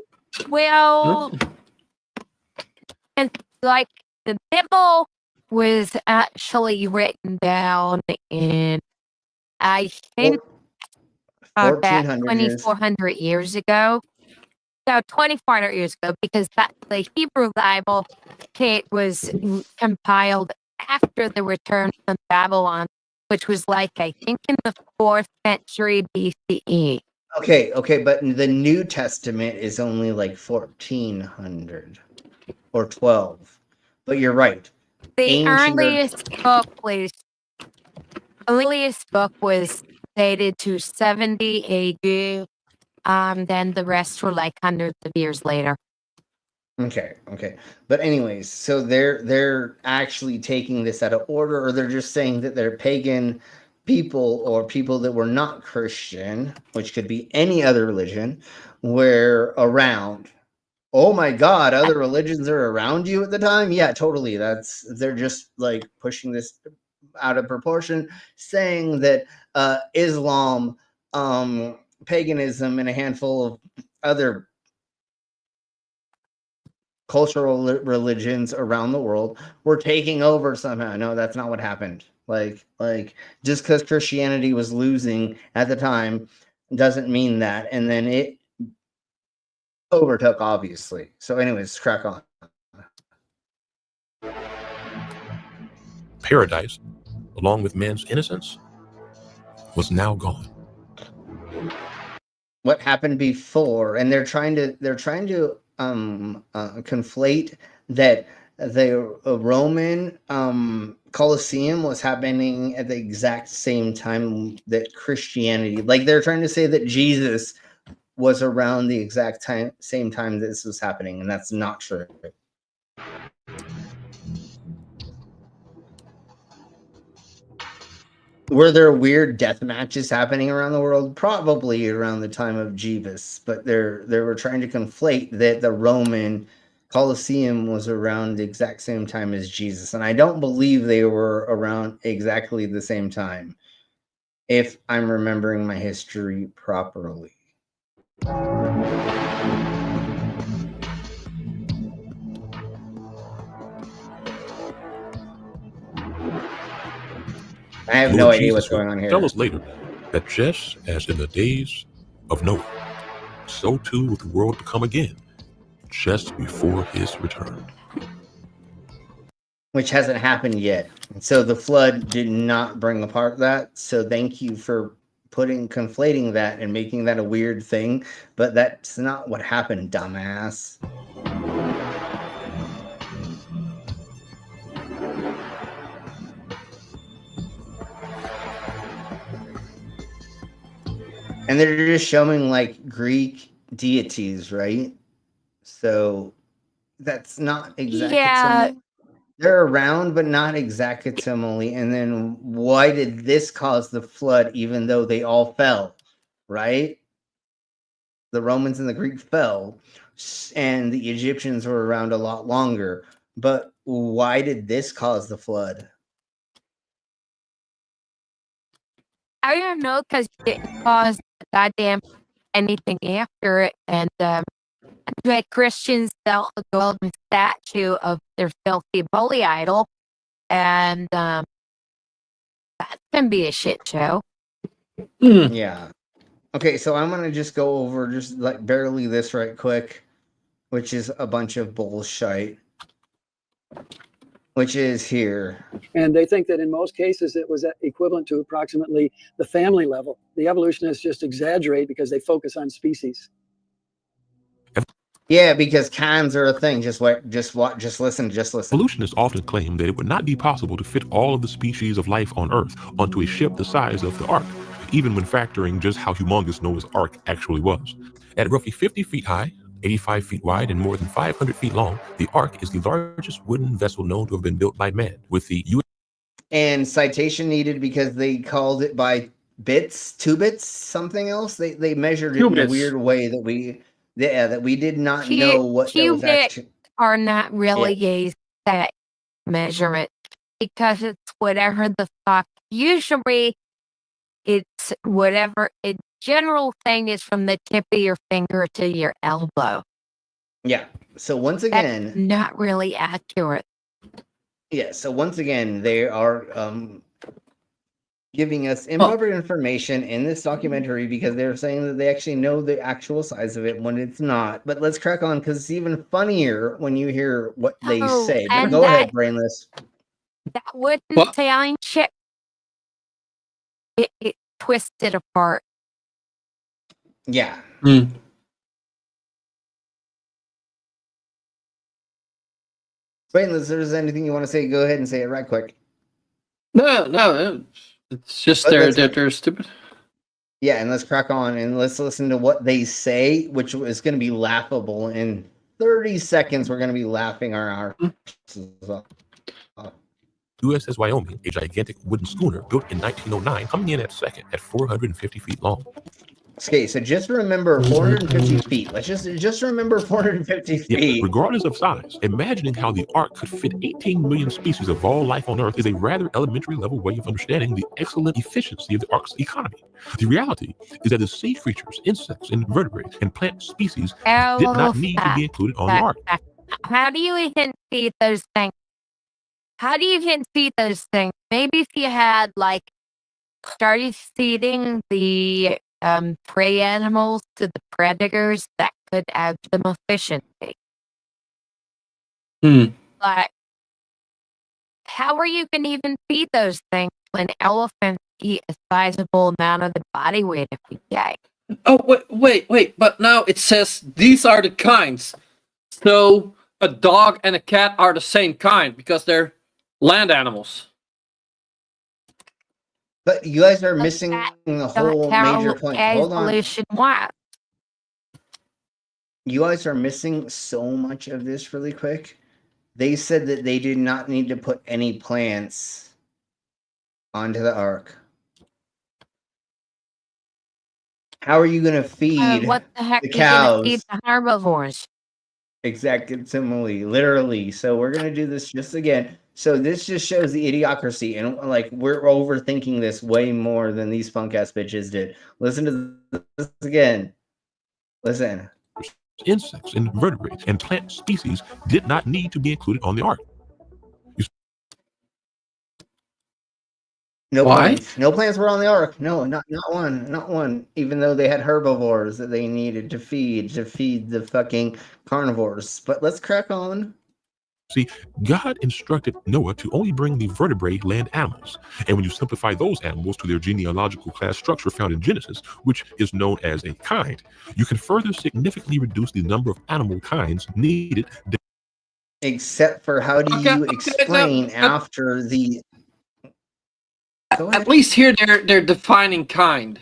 and like the Bible was actually written down in, I think, about 2,400 years ago. So 2,400 years ago, because that's the Hebrew Bible. It was compiled after the return from Babylon, which was like, I think, in the 4th century BCE. Okay, but the New Testament is only like 1,400 or 12. But you're right. The earliest book was dated to 70 AD. Then the rest were like hundreds of years later. Okay. But anyways, so they're actually taking this out of order, or they're just saying that they're pagan people or people that were not Christian, which could be any other religion, were around. Oh my God, other religions are around you at the time? Yeah, totally. They're just like pushing this out of proportion, saying that Islam, paganism, and a handful of other cultural religions around the world were taking over somehow. No, that's not what happened. Like just because Christianity was losing at the time doesn't mean that. And then it overtook, obviously. So anyways, crack on. Paradise, along with man's innocence, was now gone. What happened before, and they're trying to conflate that the Roman Colosseum was happening at the exact same time that Christianity, like they're trying to say that Jesus was around the exact same time this was happening, and that's not true. Were there weird death matches happening around the world? Probably around the time of Jesus, but they were trying to conflate that the Roman Colosseum was around the exact same time as Jesus, and I don't believe they were around exactly the same time, if I'm remembering my history properly. I have no idea what's going on here. Tell us later that just as in the days of Noah, so too will the world become again, just before his return. Which hasn't happened yet. So the flood did not bring apart that. So thank you for conflating that and making that a weird thing. But that's not what happened, dumbass. And they're just showing like Greek deities, right? So that's not exactly. Yeah. They're around, but not exactly. And then why did this cause the flood, even though they all fell, right? The Romans and the Greek fell, and the Egyptians were around a lot longer. But why did this cause the flood? I don't know, because it caused goddamn anything after it, and the Christians built a golden statue of their filthy bully idol, and that's gonna be a shit show. Yeah. Okay, so I'm gonna just go over just like barely this right quick, which is a bunch of bullshit. Which is here. And they think that in most cases it was equivalent to approximately the family level. The evolutionists just exaggerate because they focus on species. Yeah, because cons are a thing. Just listen. Evolutionists often claim that it would not be possible to fit all of the species of life on Earth onto a ship the size of the Ark, even when factoring just how humongous Noah's Ark actually was. At roughly 50 feet high, 85 feet wide, and more than 500 feet long, the Ark is the largest wooden vessel known to have been built by man, with the U.S. And citation needed because they called it by bits, 2 bits, something else. They measured it in a weird way that we did not know what that was actually. Are not really a set measurement, because it's whatever the fuck. Usually, it's whatever a general thing is from the tip of your finger to your elbow. Yeah. So once again, that's not really accurate. Yeah. So once again, they are giving us improper information in this documentary because they're saying that they actually know the actual size of it when it's not. But let's crack on, because it's even funnier when you hear what they say. But go ahead, Brainless. That wouldn't sound shit. It twisted apart. Yeah. Brainless, if there's anything you want to say, go ahead and say it right quick. No. It's just they're stupid. Yeah, and let's crack on and let's listen to what they say, which is going to be laughable. In 30 seconds, we're going to be laughing our asses off. USS Wyoming, a gigantic wooden schooner built in 1909, coming in at second at 450 feet long. Okay, so just remember 450 feet. Let's just remember 450 feet. Yeah, regardless of size, imagining how the Ark could fit 18 million species of all life on Earth is a rather elementary level way of understanding the excellent efficiency of the Ark's economy. The reality is that the sea creatures, insects, invertebrates, and plant species did not need to be included on the Ark. How do you even feed those things? Maybe if you had started feeding the prey animals to the predators, that could add some efficiency. Like, how are you going to even feed those things when elephants eat a sizable amount of the body weight every day? Oh, wait. But now it says these are the kinds. So a dog and a cat are the same kind because they're land animals. But you guys are missing the whole major point. Hold on. What? You guys are missing so much of this really quick. They said that they did not need to put any plants onto the ark. How are you going to feed what the heck the are you gonna feed cows? the herbivores? Exactly, similarly, literally. So we're going to do this just again. So this just shows the idiocracy, and like we're overthinking this way more than these punk ass bitches did. Listen to this again. Listen. Insects, invertebrates, and plant species did not need to be included on the ark. No Why? plants. No plants were on the ark. No, not one. Even though they had herbivores that they needed to feed the fucking carnivores. But let's crack on. See, God instructed Noah to only bring the vertebrate land animals. And when you simplify those animals to their genealogical class structure found in Genesis, which is known as a kind, you can further significantly reduce the number of animal kinds needed. Except for how do you explain after the... At least here they're defining kind.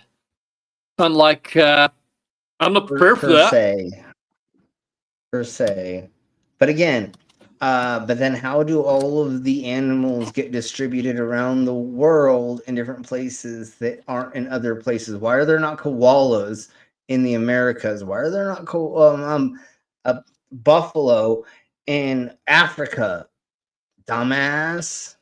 Unlike I'm not prepared for that. Per se. But again, but then how do all of the animals get distributed around the world in different places that aren't in other places? Why are there not koalas in the Americas? Why are there not buffalo in Africa? Dumbass.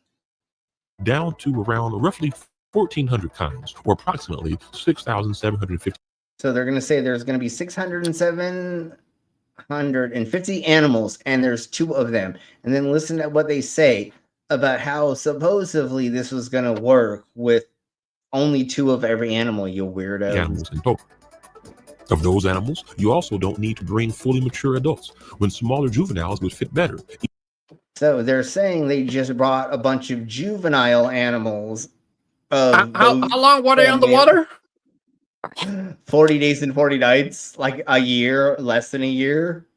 Down to around roughly 1,400 kinds, or approximately 6,750. So they're going to say there's going to be 650 animals, and there's 2 of them. And then listen to what they say about how supposedly this was going to work with only 2 of every animal, you weirdo. Animals in total. Of those animals, you also don't need to bring fully mature adults, when smaller juveniles would fit better. So they're saying they just brought a bunch of juvenile animals. How long were they on the water? 40 days and 40 nights, like a year, less than a year.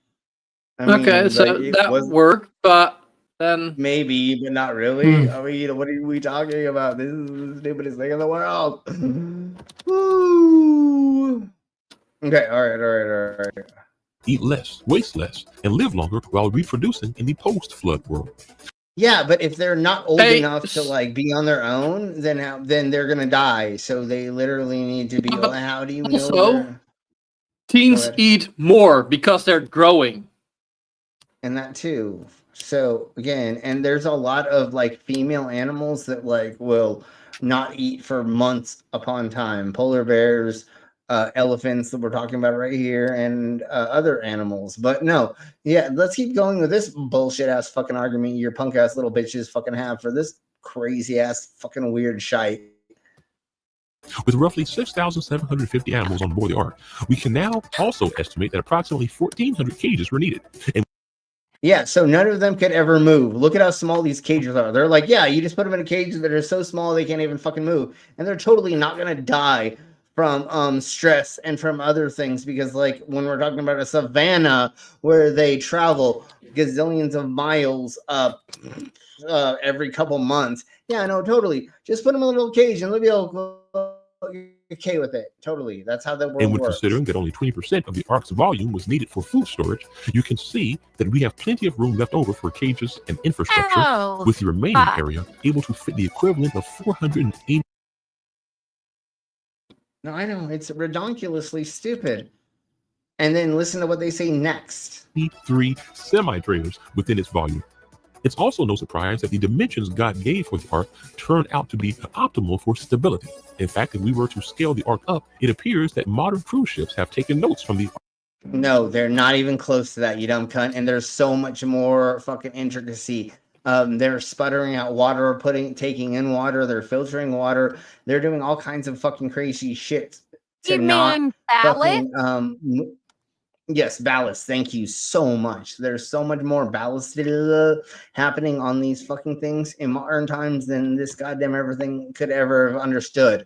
Okay, so that worked, but then maybe, but not really. I mean, what are we talking about? This is the stupidest thing in the world. Woo! Okay, all right. Eat less, waste less, and live longer while reproducing in the post-flood world. Yeah, but if they're not old enough to like be on their own, then they're gonna die. So they literally need to be. How do you know? Teens eat more because they're growing, and that too. So again, and there's a lot of like female animals that like will not eat for months upon time. Polar bears. Elephants that we're talking about right here, and other animals. But no, yeah, let's keep going with this bullshit ass fucking argument your punk ass little bitches fucking have for this crazy ass fucking weird shite. With roughly 6,750 animals on board the ark, we can now also estimate that approximately 1,400 cages were needed. And yeah, so none of them could ever move. Look at how small these cages are. They're like, yeah, you just put them in a cage that are so small they can't even fucking move, and they're totally not gonna die from stress and from other things, because like when we're talking about a savanna where they travel gazillions of miles every couple months, yeah, no, totally, just put them in a little cage and they'll be okay with it. Totally, that's how the world when works. Considering that only 20% of the ark's volume was needed for food storage, you can see that we have plenty of room left over for cages and infrastructure, with the remaining area able to fit the equivalent of 480. No, I know, it's redonkulously stupid. And then listen to what they say next. 3 semi-trailers within its volume. It's also no surprise that the dimensions God gave for the ark turned out to be optimal for stability. In fact, if we were to scale the ark up, it appears that modern cruise ships have taken notes from the ark. No, they're not even close to that, you dumb cunt. And there's so much more fucking intricacy. They're sputtering out water, taking in water, they're filtering water, they're doing all kinds of fucking crazy shit to you mean fucking, yes, ballast. Thank you so much. There's so much more ballast happening on these fucking things in modern times than this goddamn everything could ever have understood.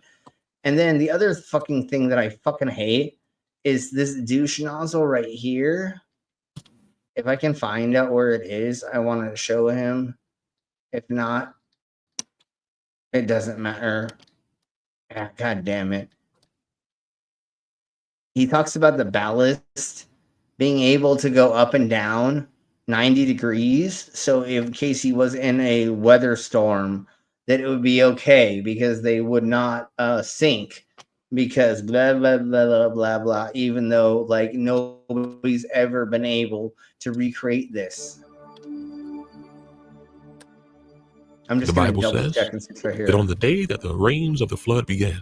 And then the other fucking thing that I fucking hate is this douche nozzle right here. If I can find out where it is, I want to show him. If not, it doesn't matter. Ah, God damn it. He talks about the ballast being able to go up and down 90 degrees. So in case he was in a weather storm, that it would be okay because they would not sink because blah, blah, blah, blah, blah, blah, even though like nobody's ever been able to recreate this. I'm just The going to Bible double says check and see right here. that on the day that the rains of the flood began,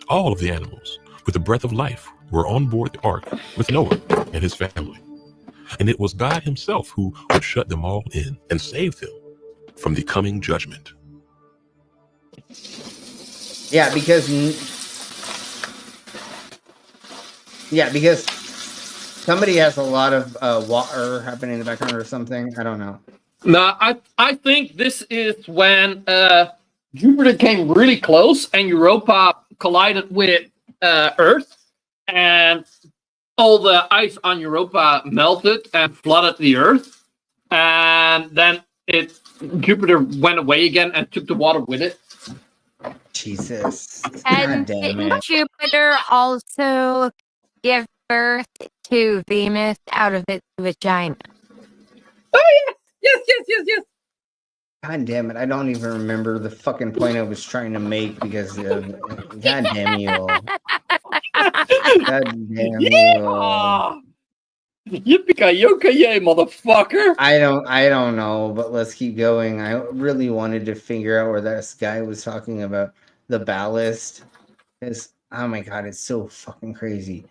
all of the animals with the breath of life were on board the ark with Noah and his family. And it was God himself who would shut them all in and save them from the coming judgment. Yeah, because somebody has a lot of water happening in the background or something. I don't know. No, I think this is when Jupiter came really close and Europa collided with Earth, and all the ice on Europa melted and flooded the Earth, and then Jupiter went away again and took the water with it. Jesus. And didn't Jupiter also give birth to Venus out of its vagina? Oh, yes. God damn it. I don't even remember the fucking point I was trying to make because of... God damn you all. God damn you all. Yippee-ki-yo-ki-yay, motherfucker. I don't know, but let's keep going. I really wanted to figure out where this guy was talking about the ballast. Because, oh my god, it's so fucking crazy.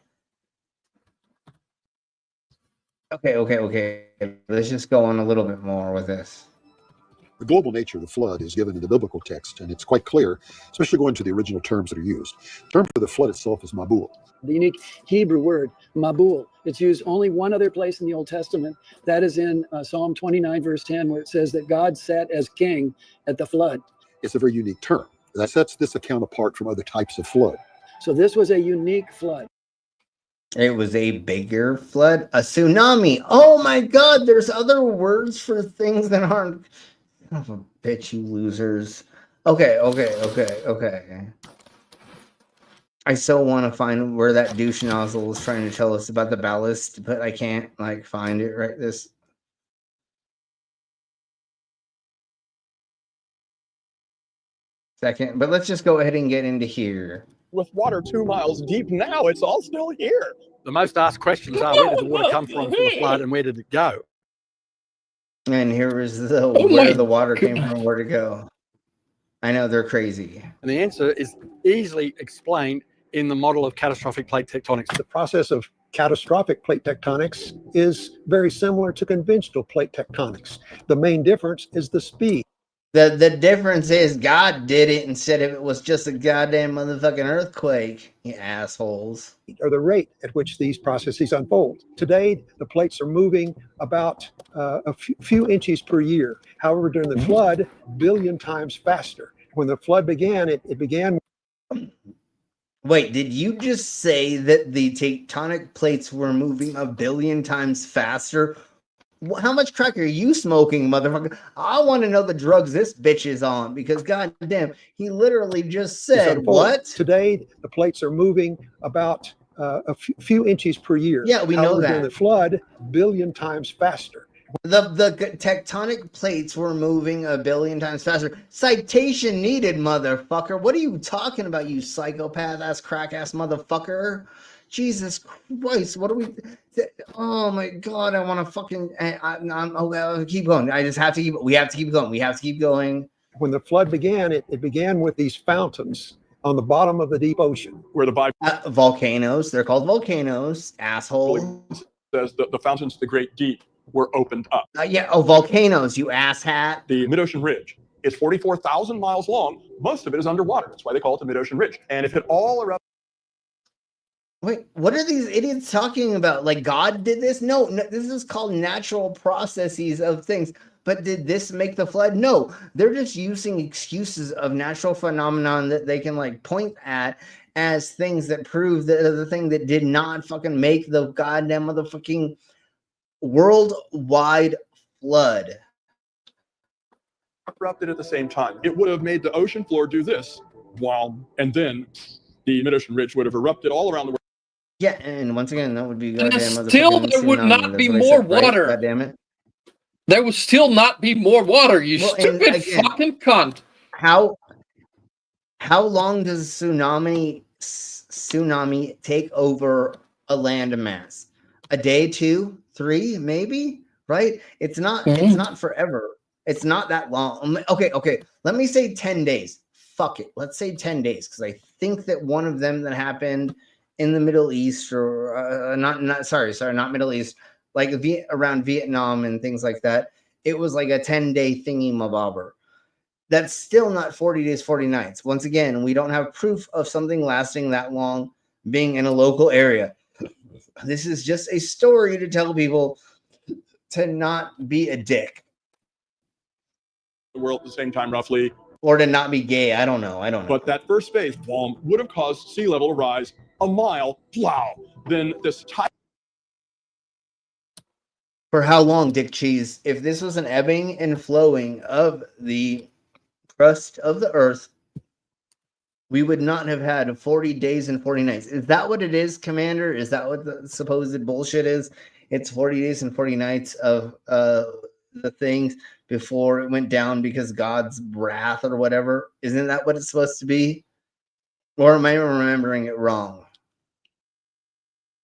Okay. Let's just go on a little bit more with this. The global nature of the flood is given in the biblical text, and it's quite clear, especially going to the original terms that are used. The term for the flood itself is Mabul. The unique Hebrew word, Mabul. It's used only one other place in the Old Testament. That is in Psalm 29, verse 10, where it says that God sat as king at the flood. It's a very unique term. That sets this account apart from other types of flood. So this was a unique flood. It was a bigger flood, a tsunami. Oh my god, there's other words for things that aren't... Son of a bitch, you losers. Okay. I so want to find where that douche nozzle is trying to tell us about the ballast, but I can't like find it right this second. But let's just go ahead and get into here. With water 2 miles deep now, it's all still here. The most asked questions are, where did the water come from the flood and where did it go? And here is where the water came from, where to go. I know, they're crazy. And the answer is easily explained in the model of catastrophic plate tectonics. The process of catastrophic plate tectonics is very similar to conventional plate tectonics. The main difference is the speed. The difference is God did it instead of it was just a goddamn motherfucking earthquake, you assholes. Or the rate at which these processes unfold. Today, the plates are moving about a few inches per year. However, during the flood, a billion times faster. When the flood began, it began... Wait, did you just say that the tectonic plates were moving a billion times faster? How much crack are you smoking, motherfucker? I want to know the drugs this bitch is on because goddamn, he literally just said what? Today, the plates are moving about a few inches per year. Yeah, we know that. During the flood, a billion times faster. The tectonic plates were moving a billion times faster. Citation needed, motherfucker. What are you talking about, you psychopath ass crack ass motherfucker? Jesus Christ, what are we... Oh my god, I want to fucking... I'll keep going. I just have to keep... We have to keep going. When the flood began, it began with these fountains on the bottom of the deep ocean. Where the Bible... volcanoes. They're called volcanoes, asshole. Says the fountains of the great deep were opened up. Volcanoes, you asshat. The mid-ocean ridge is 44,000 miles long. Most of it is underwater. That's why they call it the mid-ocean ridge. And if it all erupts... Wait, what are these idiots talking about? Like God did this? No, this is called natural processes of things. But did this make the flood? No, they're just using excuses of natural phenomenon that they can like point at as things that prove that the thing that did not fucking make the goddamn motherfucking worldwide flood erupted at the same time. It would have made the ocean floor do this, and then the mid-ocean ridge would have erupted all around the world. Yeah, and once again, that would be And goddamn still motherfucking there would tsunami. not That's be what I more said, right? water. God damn it. There would still not be more water, you Well, and stupid again, fucking cunt. How long does tsunami take over a land mass? A day, 2, 3, maybe? Right? It's not forever. It's not that long. Okay. Let me say 10 days. Fuck it. Let's say 10 days because I think that one of them that happened in the Middle East or not Middle East, like around Vietnam and things like that. It was like a 10-day thingy mabobber. That's still not 40 days, 40 nights. Once again, we don't have proof of something lasting that long being in a local area. This is just a story to tell people to not be a dick. The world at the same time, roughly. Or to not be gay. I don't know. But that first phase, would have caused sea level to rise a mile. Then this For how long, Dick Cheese? If this was an ebbing and flowing of the crust of the earth, we would not have had 40 days and 40 nights. Is that what it is, Commander? Is that what the supposed bullshit is? It's 40 days and 40 nights of the things before it went down because God's wrath or whatever. Isn't that what it's supposed to be? Or am I remembering it wrong?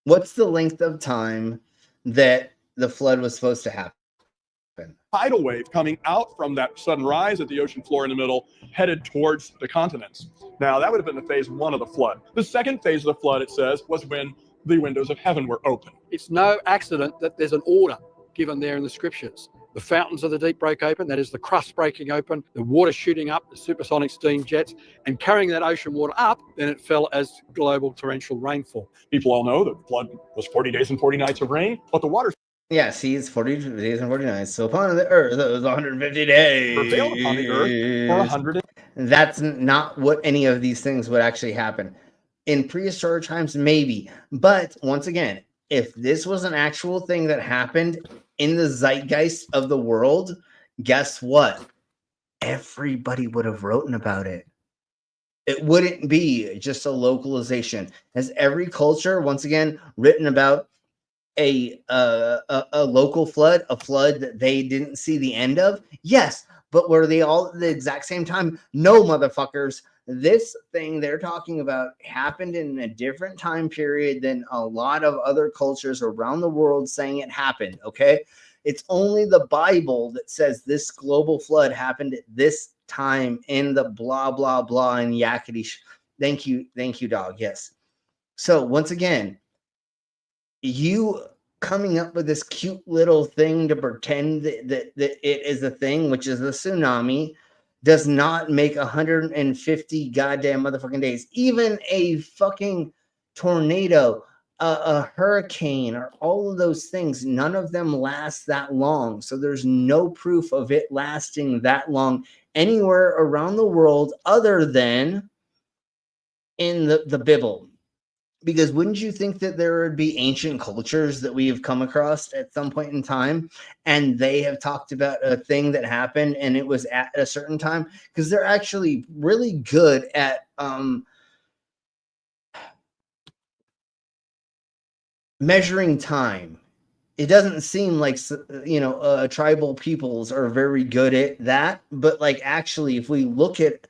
What's the length of time that the flood was supposed to happen? tidal wave coming out from that sudden rise at the ocean floor in the middle, headed towards the continents. Now, that would have been the phase 1 of the flood. The second phase of the flood, it says, was when the windows of heaven were open. It's no accident that there's an order given there in the scriptures. The fountains of the deep break open, that is the crust breaking open, the water shooting up, the supersonic steam jets, and carrying that ocean water up, then it fell as global torrential rainfall. People all know that the flood was 40 days and 40 nights of rain, but the water... Yeah, see, it's 40 days and 40 nights. So upon the earth, it was 150 days. Prevailed upon the earth for 100. That's not what any of these things would actually happen. In prehistoric times, maybe. But once again, if this was an actual thing that happened in the zeitgeist of the world, guess what? Everybody would have written about it. It wouldn't be just a localization. Has every culture, once again, written about a local flood, a flood that they didn't see the end of? Yes, but were they all at the exact same time? No, motherfuckers. This thing they're talking about happened in a different time period than a lot of other cultures around the world saying it happened, okay? It's only the Bible that says this global flood happened at this time in the blah, blah, blah, and yakety. Thank you, dog. Yes. So once again, you coming up with this cute little thing to pretend that it is a thing, which is a tsunami, does not make 150 goddamn motherfucking days. Even a fucking tornado, a hurricane, or all of those things, none of them last that long. So there's no proof of it lasting that long anywhere around the world other than in the Bible. Because wouldn't you think that there would be ancient cultures that we have come across at some point in time, and they have talked about a thing that happened and it was at a certain time? Because they're actually really good at measuring time. It doesn't seem like, tribal peoples are very good at that, but like actually, if we look at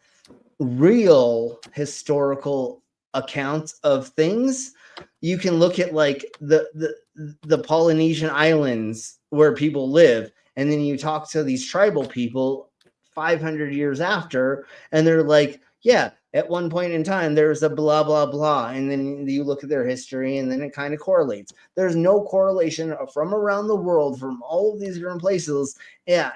real historical accounts of things, you can look at like the Polynesian islands where people live, and then you talk to these tribal people 500 years after, and they're like, yeah, at one point in time there's a blah blah blah, and then you look at their history and then it kind of correlates. There's no correlation from around the world from all of these different places. And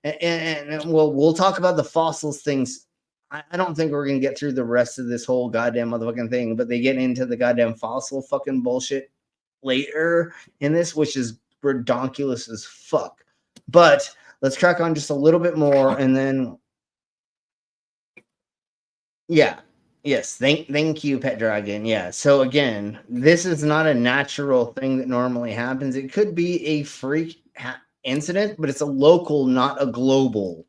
we'll talk about the fossils things. I don't think we're going to get through the rest of this whole goddamn motherfucking thing, but they get into the goddamn fossil fucking bullshit later in this, which is redonkulous as fuck. But let's crack on just a little bit more, and then, yeah. Yes, thank you, Pet Dragon. Yeah. So again, this is not a natural thing that normally happens. It could be a freak incident, but it's a local, not a global.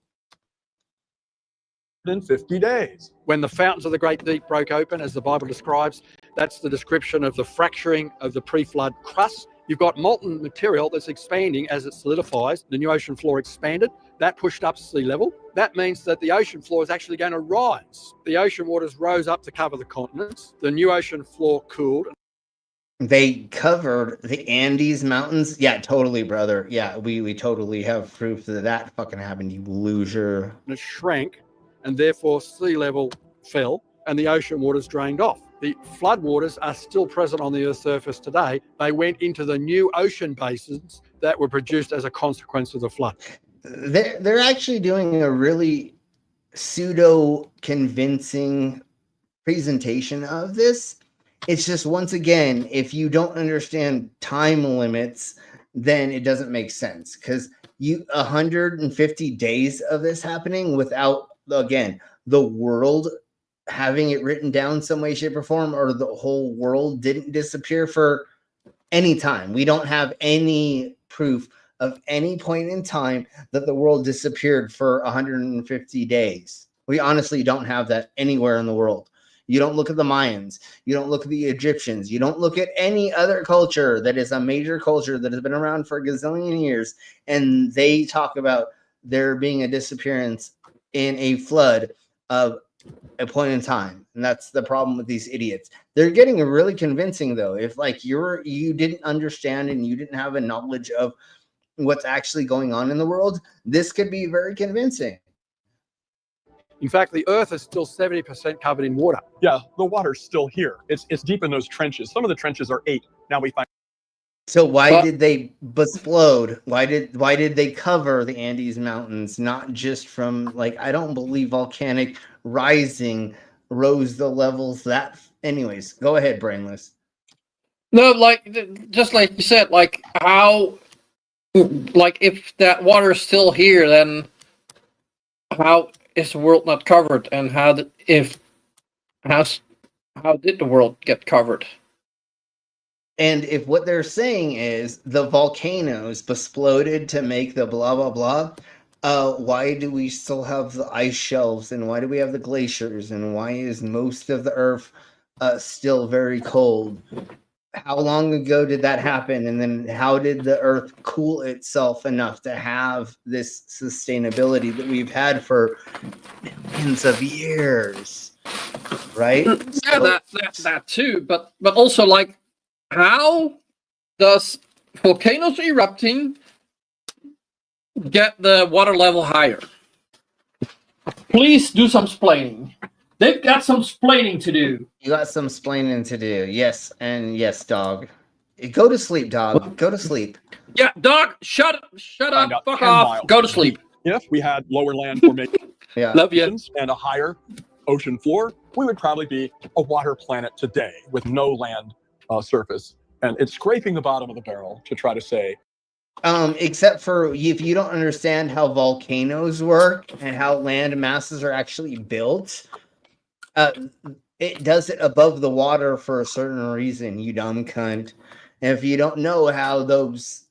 In 50 days. When the fountains of the great deep broke open, as the Bible describes, that's the description of the fracturing of the pre-flood crust. You've got molten material that's expanding as it solidifies. The new ocean floor expanded. That pushed up sea level. That means that the ocean floor is actually going to rise. The ocean waters rose up to cover the continents. The new ocean floor cooled. They covered the Andes Mountains. Yeah, totally, brother. Yeah, we totally have proof that that fucking happened, you loser. And it shrank, and therefore sea level fell, and the ocean waters drained off. The flood waters are still present on the Earth's surface today. They went into the new ocean basins that were produced as a consequence of the flood. They're actually doing a really pseudo-convincing presentation of this. It's just, once again, if you don't understand time limits, then it doesn't make sense. Because 150 days of this happening without, again, the world having it written down some way, shape, or form, or the whole world didn't disappear for any time. We don't have any proof of any point in time that the world disappeared for 150 days. We honestly don't have that anywhere in the world. You don't look at the Mayans. You don't look at the Egyptians. You don't look at any other culture that is a major culture that has been around for a gazillion years, and they talk about there being a disappearance in a flood of a point in time. And that's the problem with these idiots. They're getting really convincing, though. If like you didn't understand and you didn't have a knowledge of what's actually going on in the world, this could be very convincing. In fact, the Earth is still 70% covered in water. Yeah, the water's still here. It's deep in those trenches. Some of the trenches are 8. Now we find. So why did they explode? Why did they cover the Andes Mountains? Not just from, like, I don't believe volcanic rising rose the levels that. Anyways, go ahead, Brainless. No, like, just like you said, like, how, like, if that water is still here, then how is the world not covered? And how did the world get covered? And if what they're saying is the volcanoes exploded to make the blah, blah, blah, why do we still have the ice shelves, and why do we have the glaciers, and why is most of the Earth still very cold? How long ago did that happen? And then how did the Earth cool itself enough to have this sustainability that we've had for millions of years? Right? Yeah, that too. But also, like, how does volcanoes erupting get the water level higher? Please do some splaining. They've got some splaining to do. You got some splaining to do. Yes, and yes, dog. Go to sleep, dog. Go to sleep. Yeah, dog, shut up, fuck off, miles. go to sleep. If we had lower land formation Love you. and a higher ocean floor, we would probably be a water planet today with no land surface. And it's scraping the bottom of the barrel to try to say. Except for if you don't understand how volcanoes work and how land masses are actually built, it does it above the water for a certain reason, you dumb cunt. And if you don't know how those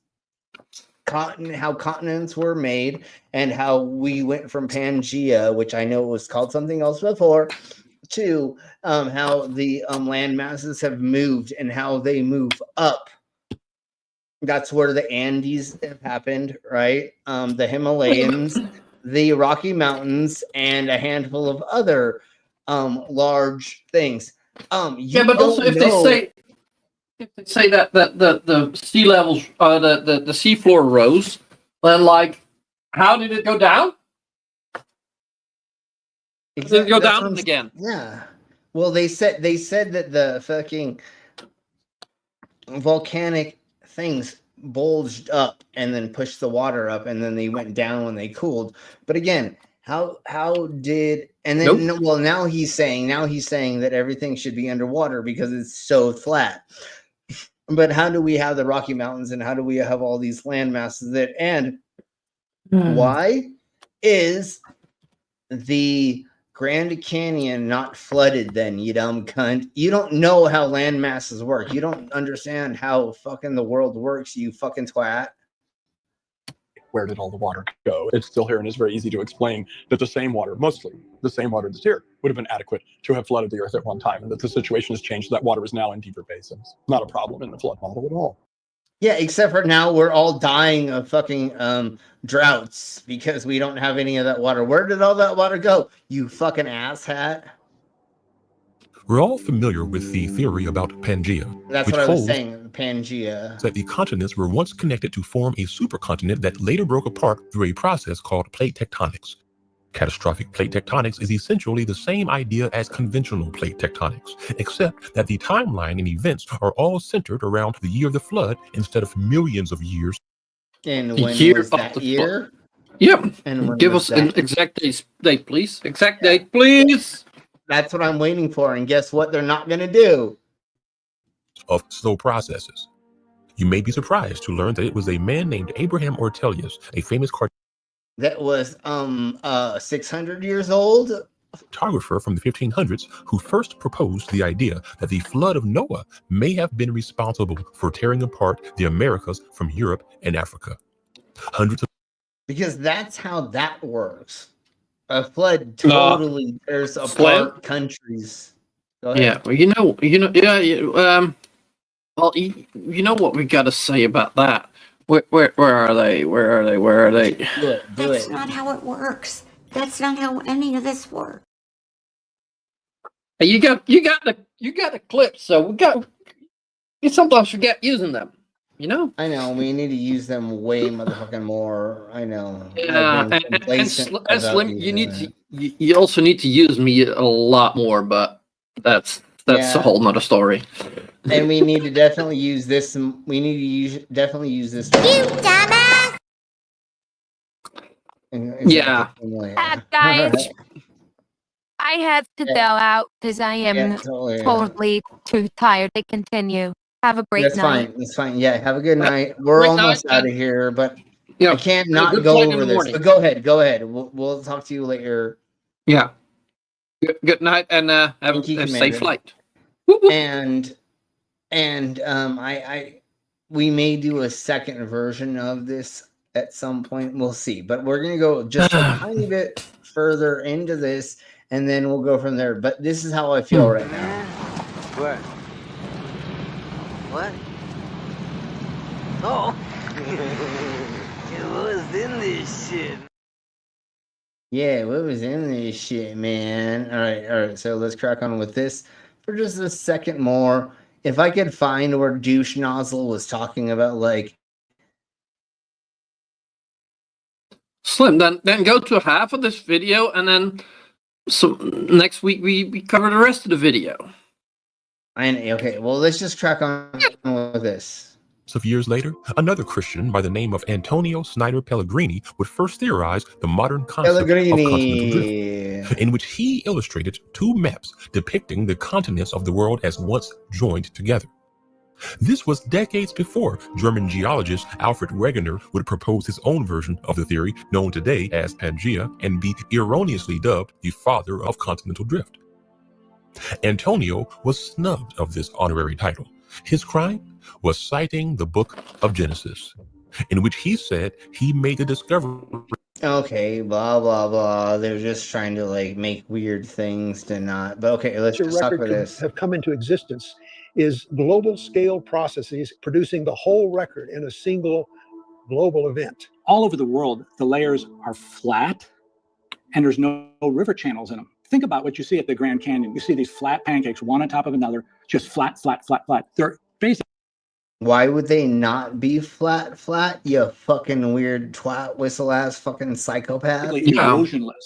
continents were made and how we went from Pangea, which I know was called something else before, to how the land masses have moved and how they move up. That's where the Andes have happened, right? The Himalayas, the Rocky Mountains, and a handful of other large things. Yeah, but also if they say that the sea levels, the sea floor rose, then like, how did it go down? Exactly. Did it go down again? Yeah. Well, they said that the fucking volcanic things bulged up and then pushed the water up, and then they went down when they cooled. But again, how did, and then Nope. well, now he's saying that everything should be underwater because it's so flat. But how do we have the Rocky Mountains, and how do we have all these land masses that, and why is the Grand Canyon not flooded then, you dumb cunt. You don't know how land masses work. You don't understand how fucking the world works, you fucking twat. Where did all the water go? It's still here, and it's very easy to explain that the same water, mostly the same water that's here, would have been adequate to have flooded the earth at one time, and that the situation has changed. That water is now in deeper basins. Not a problem in the flood model at all. Yeah, except for now we're all dying of fucking droughts because we don't have any of that water. Where did all that water go, you fucking asshat? We're all familiar with the theory about Pangea, That's which what I was holds saying, Pangea. that the continents were once connected to form a supercontinent that later broke apart through a process called plate tectonics. Catastrophic plate tectonics is essentially the same idea as conventional plate tectonics, except that the timeline and events are all centered around the year of the flood instead of millions of years. And The when year was of that the year? Yep. And when Give was us an that? exact date, please. Exact date, please. That's what I'm waiting for, and guess what they're not going to do? Of slow processes. You may be surprised to learn that it was a man named Abraham Ortelius, a famous That was 600 years old? cartographer from the 1500s who first proposed the idea that the flood of Noah may have been responsible for tearing apart the Americas from Europe and Africa. Hundreds of Because that's how that works. A flood totally tears apart countries. Go ahead. Yeah, well, well, you know what we got to say about that. Where are they? Where are they? Do it. That's not how it works. That's not how any of this works. Hey, you got the clips, so you sometimes forget using them. You know. I know we need to use them way motherfucking more. I know. Yeah, and Slim, you also need to use me a lot more, but that's a whole nother story. And we need to definitely use this. We need to definitely use this. You dumbass! Yeah. Guys, I have to go out because I am totally too tired to continue. Have a great That's night. fine. That's fine. Yeah, have a good night. We're Great almost night, out of here, but I can't not good go night in over the this. morning. But go ahead. Go ahead. We'll talk to you later. Yeah. Good night, and have a safe flight. And we may do a second version of this at some point. We'll see. But we're gonna go just a tiny bit further into this, and then we'll go from there. But this is how I feel right now. What? What? Oh. What was in this shit? Yeah, what was in this shit, man? All right. So let's crack on with this for just a second more. If I could find where Douche Nozzle was talking about, like, Slim, then go to half of this video, and then next week we cover the rest of the video. Okay, well, let's just crack on with this. Of years later, another Christian by the name of Antonio Snyder Pellegrini would first theorize the modern concept of continental drift, in which he illustrated two maps depicting the continents of the world as once joined together. This was decades before German geologist Alfred Wegener would propose his own version of the theory, known today as Pangea, and be erroneously dubbed the father of continental drift. Antonio was snubbed of this honorary title. His crime was citing the book of Genesis, in which he said he made the discovery. Okay, blah, blah, blah. They're just trying to, like, make weird things to not. But okay, let's just talk about this. Have come into existence is global scale processes producing the whole record in a single global event. All over the world, the layers are flat and there's no river channels in them. Think about what you see at the Grand Canyon. You see these flat pancakes, one on top of another, just flat, flat, flat, flat. They're basically. Why would they not be flat, you fucking weird twat whistle ass fucking psychopath? Erosionless.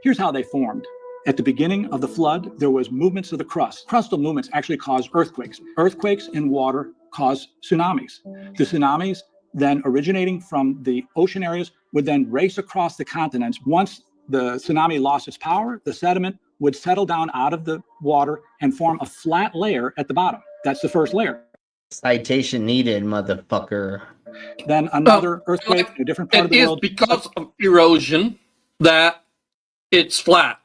Here's how they formed. At the beginning of the flood, there was movements of the crust. Crustal movements actually cause earthquakes. Earthquakes in water cause tsunamis. The tsunamis, then originating from the ocean areas, would then race across the continents. Once the tsunami lost its power, the sediment would settle down out of the water and form a flat layer at the bottom. That's the first layer. Citation needed, motherfucker. Then another earthquake in a different part of the world. It is because of erosion that it's flat.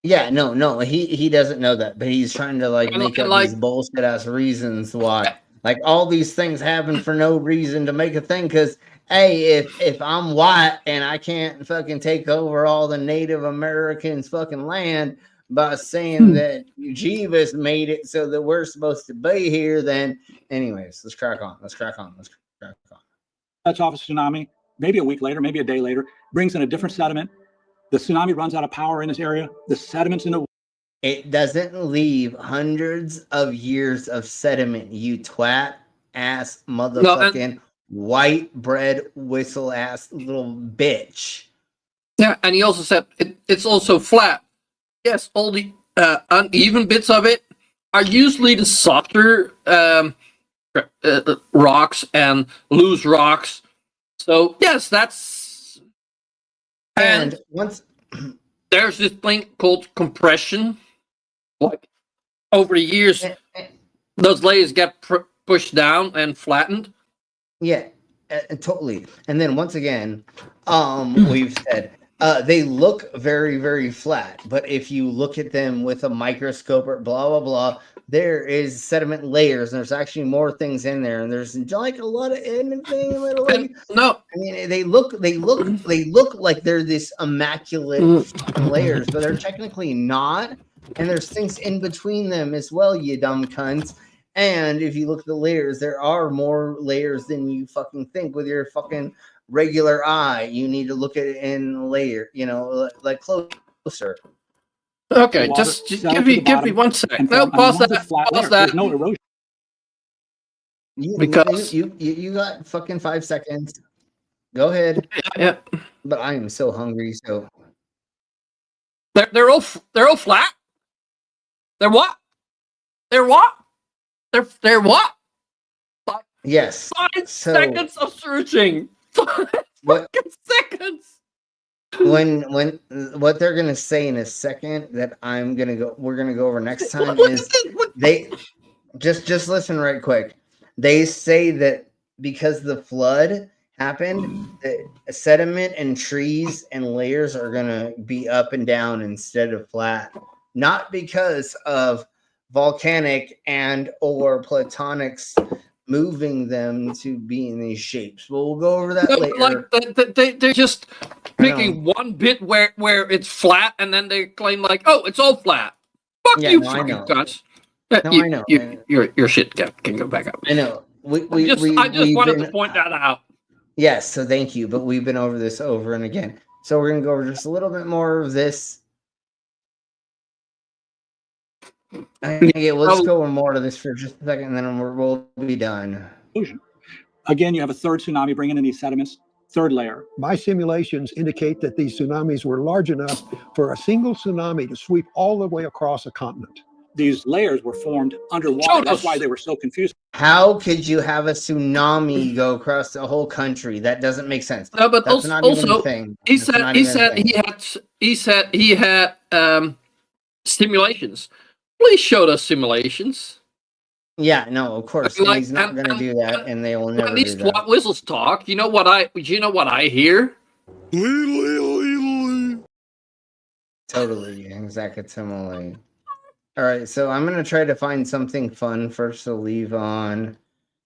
Yeah, no, he doesn't know that, but he's trying to like make up these bullshit ass reasons why. Like all these things happen for no reason to make a thing. Because hey, if I'm white and I can't fucking take over all the Native Americans' fucking land by saying that Jeebus made it so that we're supposed to be here, then anyways, let's crack on. Touch off a tsunami, maybe a week later, maybe a day later, brings in a different sediment. The tsunami runs out of power in this area. The sediment's in the. It doesn't leave hundreds of years of sediment, you twat ass motherfucking white bread whistle ass little bitch. Yeah, and he also said it's also flat. Yes, all the uneven bits of it are usually the softer rocks and loose rocks. So yes, that's and once there's this thing called compression. Like over the years, those layers get pushed down and flattened. Yeah, totally. And then once again, we've said they look very, very flat, but if you look at them with a microscope or blah blah blah, there is sediment layers, and there's actually more things in there, and there's like a lot of anything. No, I mean they look like they're this immaculate layers, but they're technically not. And there's things in between them as well, you dumb cunts. And if you look at the layers, there are more layers than you fucking think with your fucking regular eye. You need to look at it in layer, like closer. Okay, just give me 1 second. No, pause that. Pause that. No erosion. Because you got fucking 5 seconds. Go ahead. Yeah. But I am so hungry. So they're all flat. They're what? They're what? They're what? Yes. 5 seconds of searching. 5 seconds. When what they're gonna say in a second that we're gonna go over next time is they just listen right quick. They say that because the flood happened, the sediment and trees and layers are gonna be up and down instead of flat. Not because of volcanic and or platonics moving them to be in these shapes. But we'll go over that later. Like they're just picking one bit where it's flat, and then they claim like, oh, it's all flat. Fuck you, fucking cunts. I know. Your shit can go back up. I know. I just wanted to point that out. Yes, so thank you. But we've been over this over and again. So we're gonna go over just a little bit more of this. Okay, let's go over more of this for just a second, and then we'll be done. Again, you have a third tsunami bringing in these sediments. Third layer. My simulations indicate that these tsunamis were large enough for a single tsunami to sweep all the way across a continent. These layers were formed underwater. That's why they were so confused. How could you have a tsunami go across the whole country? That doesn't make sense. No, but that's not even a thing. He said he had simulations. Please show us simulations. Yeah, no, of course. He's not going to do that, and they will never when these do that. twat whistles talk, you know what I hear? Totally, exactly. All right, so I'm going to try to find something fun first to leave on,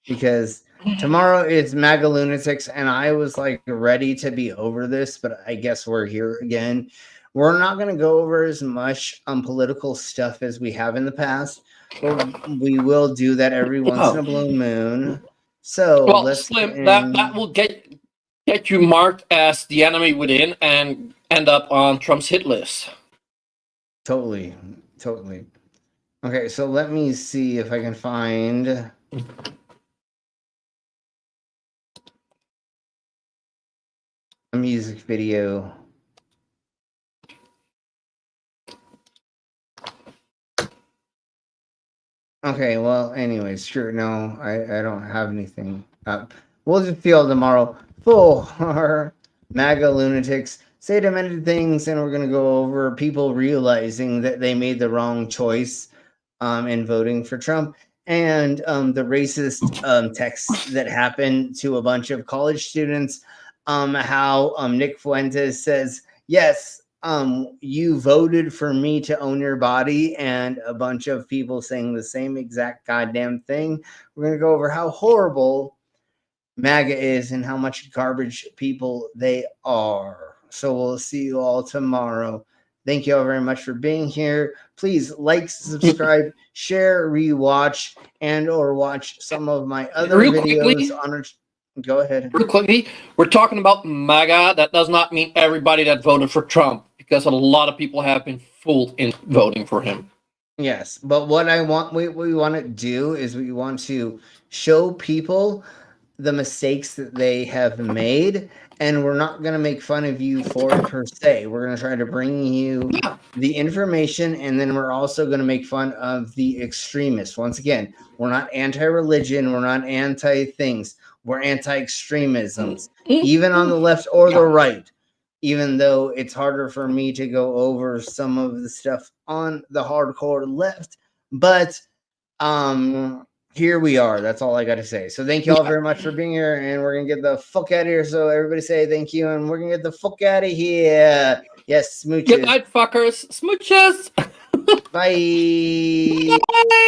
because tomorrow is MAGA Lunatics, and I was like ready to be over this, but I guess we're here again. We're not going to go over as much political stuff as we have in the past, but we will do that every once in a blue moon. So let's Slim, that will get you marked as the enemy within and end up on Trump's hit list. Totally. Okay, so let me see if I can find a music video. Okay, well, anyways, sure. No, I don't have anything up. We'll just feel tomorrow. For MAGA Lunatics, say demented things, and we're going to go over people realizing that they made the wrong choice in voting for Trump, and the racist texts that happened to a bunch of college students, how Nick Fuentes says, yes, you voted for me to own your body, and a bunch of people saying the same exact goddamn thing. We're going to go over how horrible MAGA is and how much garbage people they are. So we'll see you all tomorrow. Thank you all very much for being here. Please like, subscribe, share, rewatch, and or watch some of my other Real videos quickly, on our... Go ahead. Real quickly, we're talking about MAGA. That does not mean everybody that voted for Trump, because a lot of people have been fooled in voting for him. Yes, but what we want to do is we want to show people the mistakes that they have made, and we're not going to make fun of you for it per se. We're going to try to bring you the information, and then we're also going to make fun of the extremists. Once again, we're not anti-religion, we're not anti-things, we're anti-extremisms, even on the left or the right, even though it's harder for me to go over some of the stuff on the hardcore left. But here we are. That's all I got to say. So thank you all very much for being here, and we're going to get the fuck out of here. So everybody say thank you, and we're going to get the fuck out of here. Yes, smooches. Good night, fuckers. Smooches. Bye. Bye.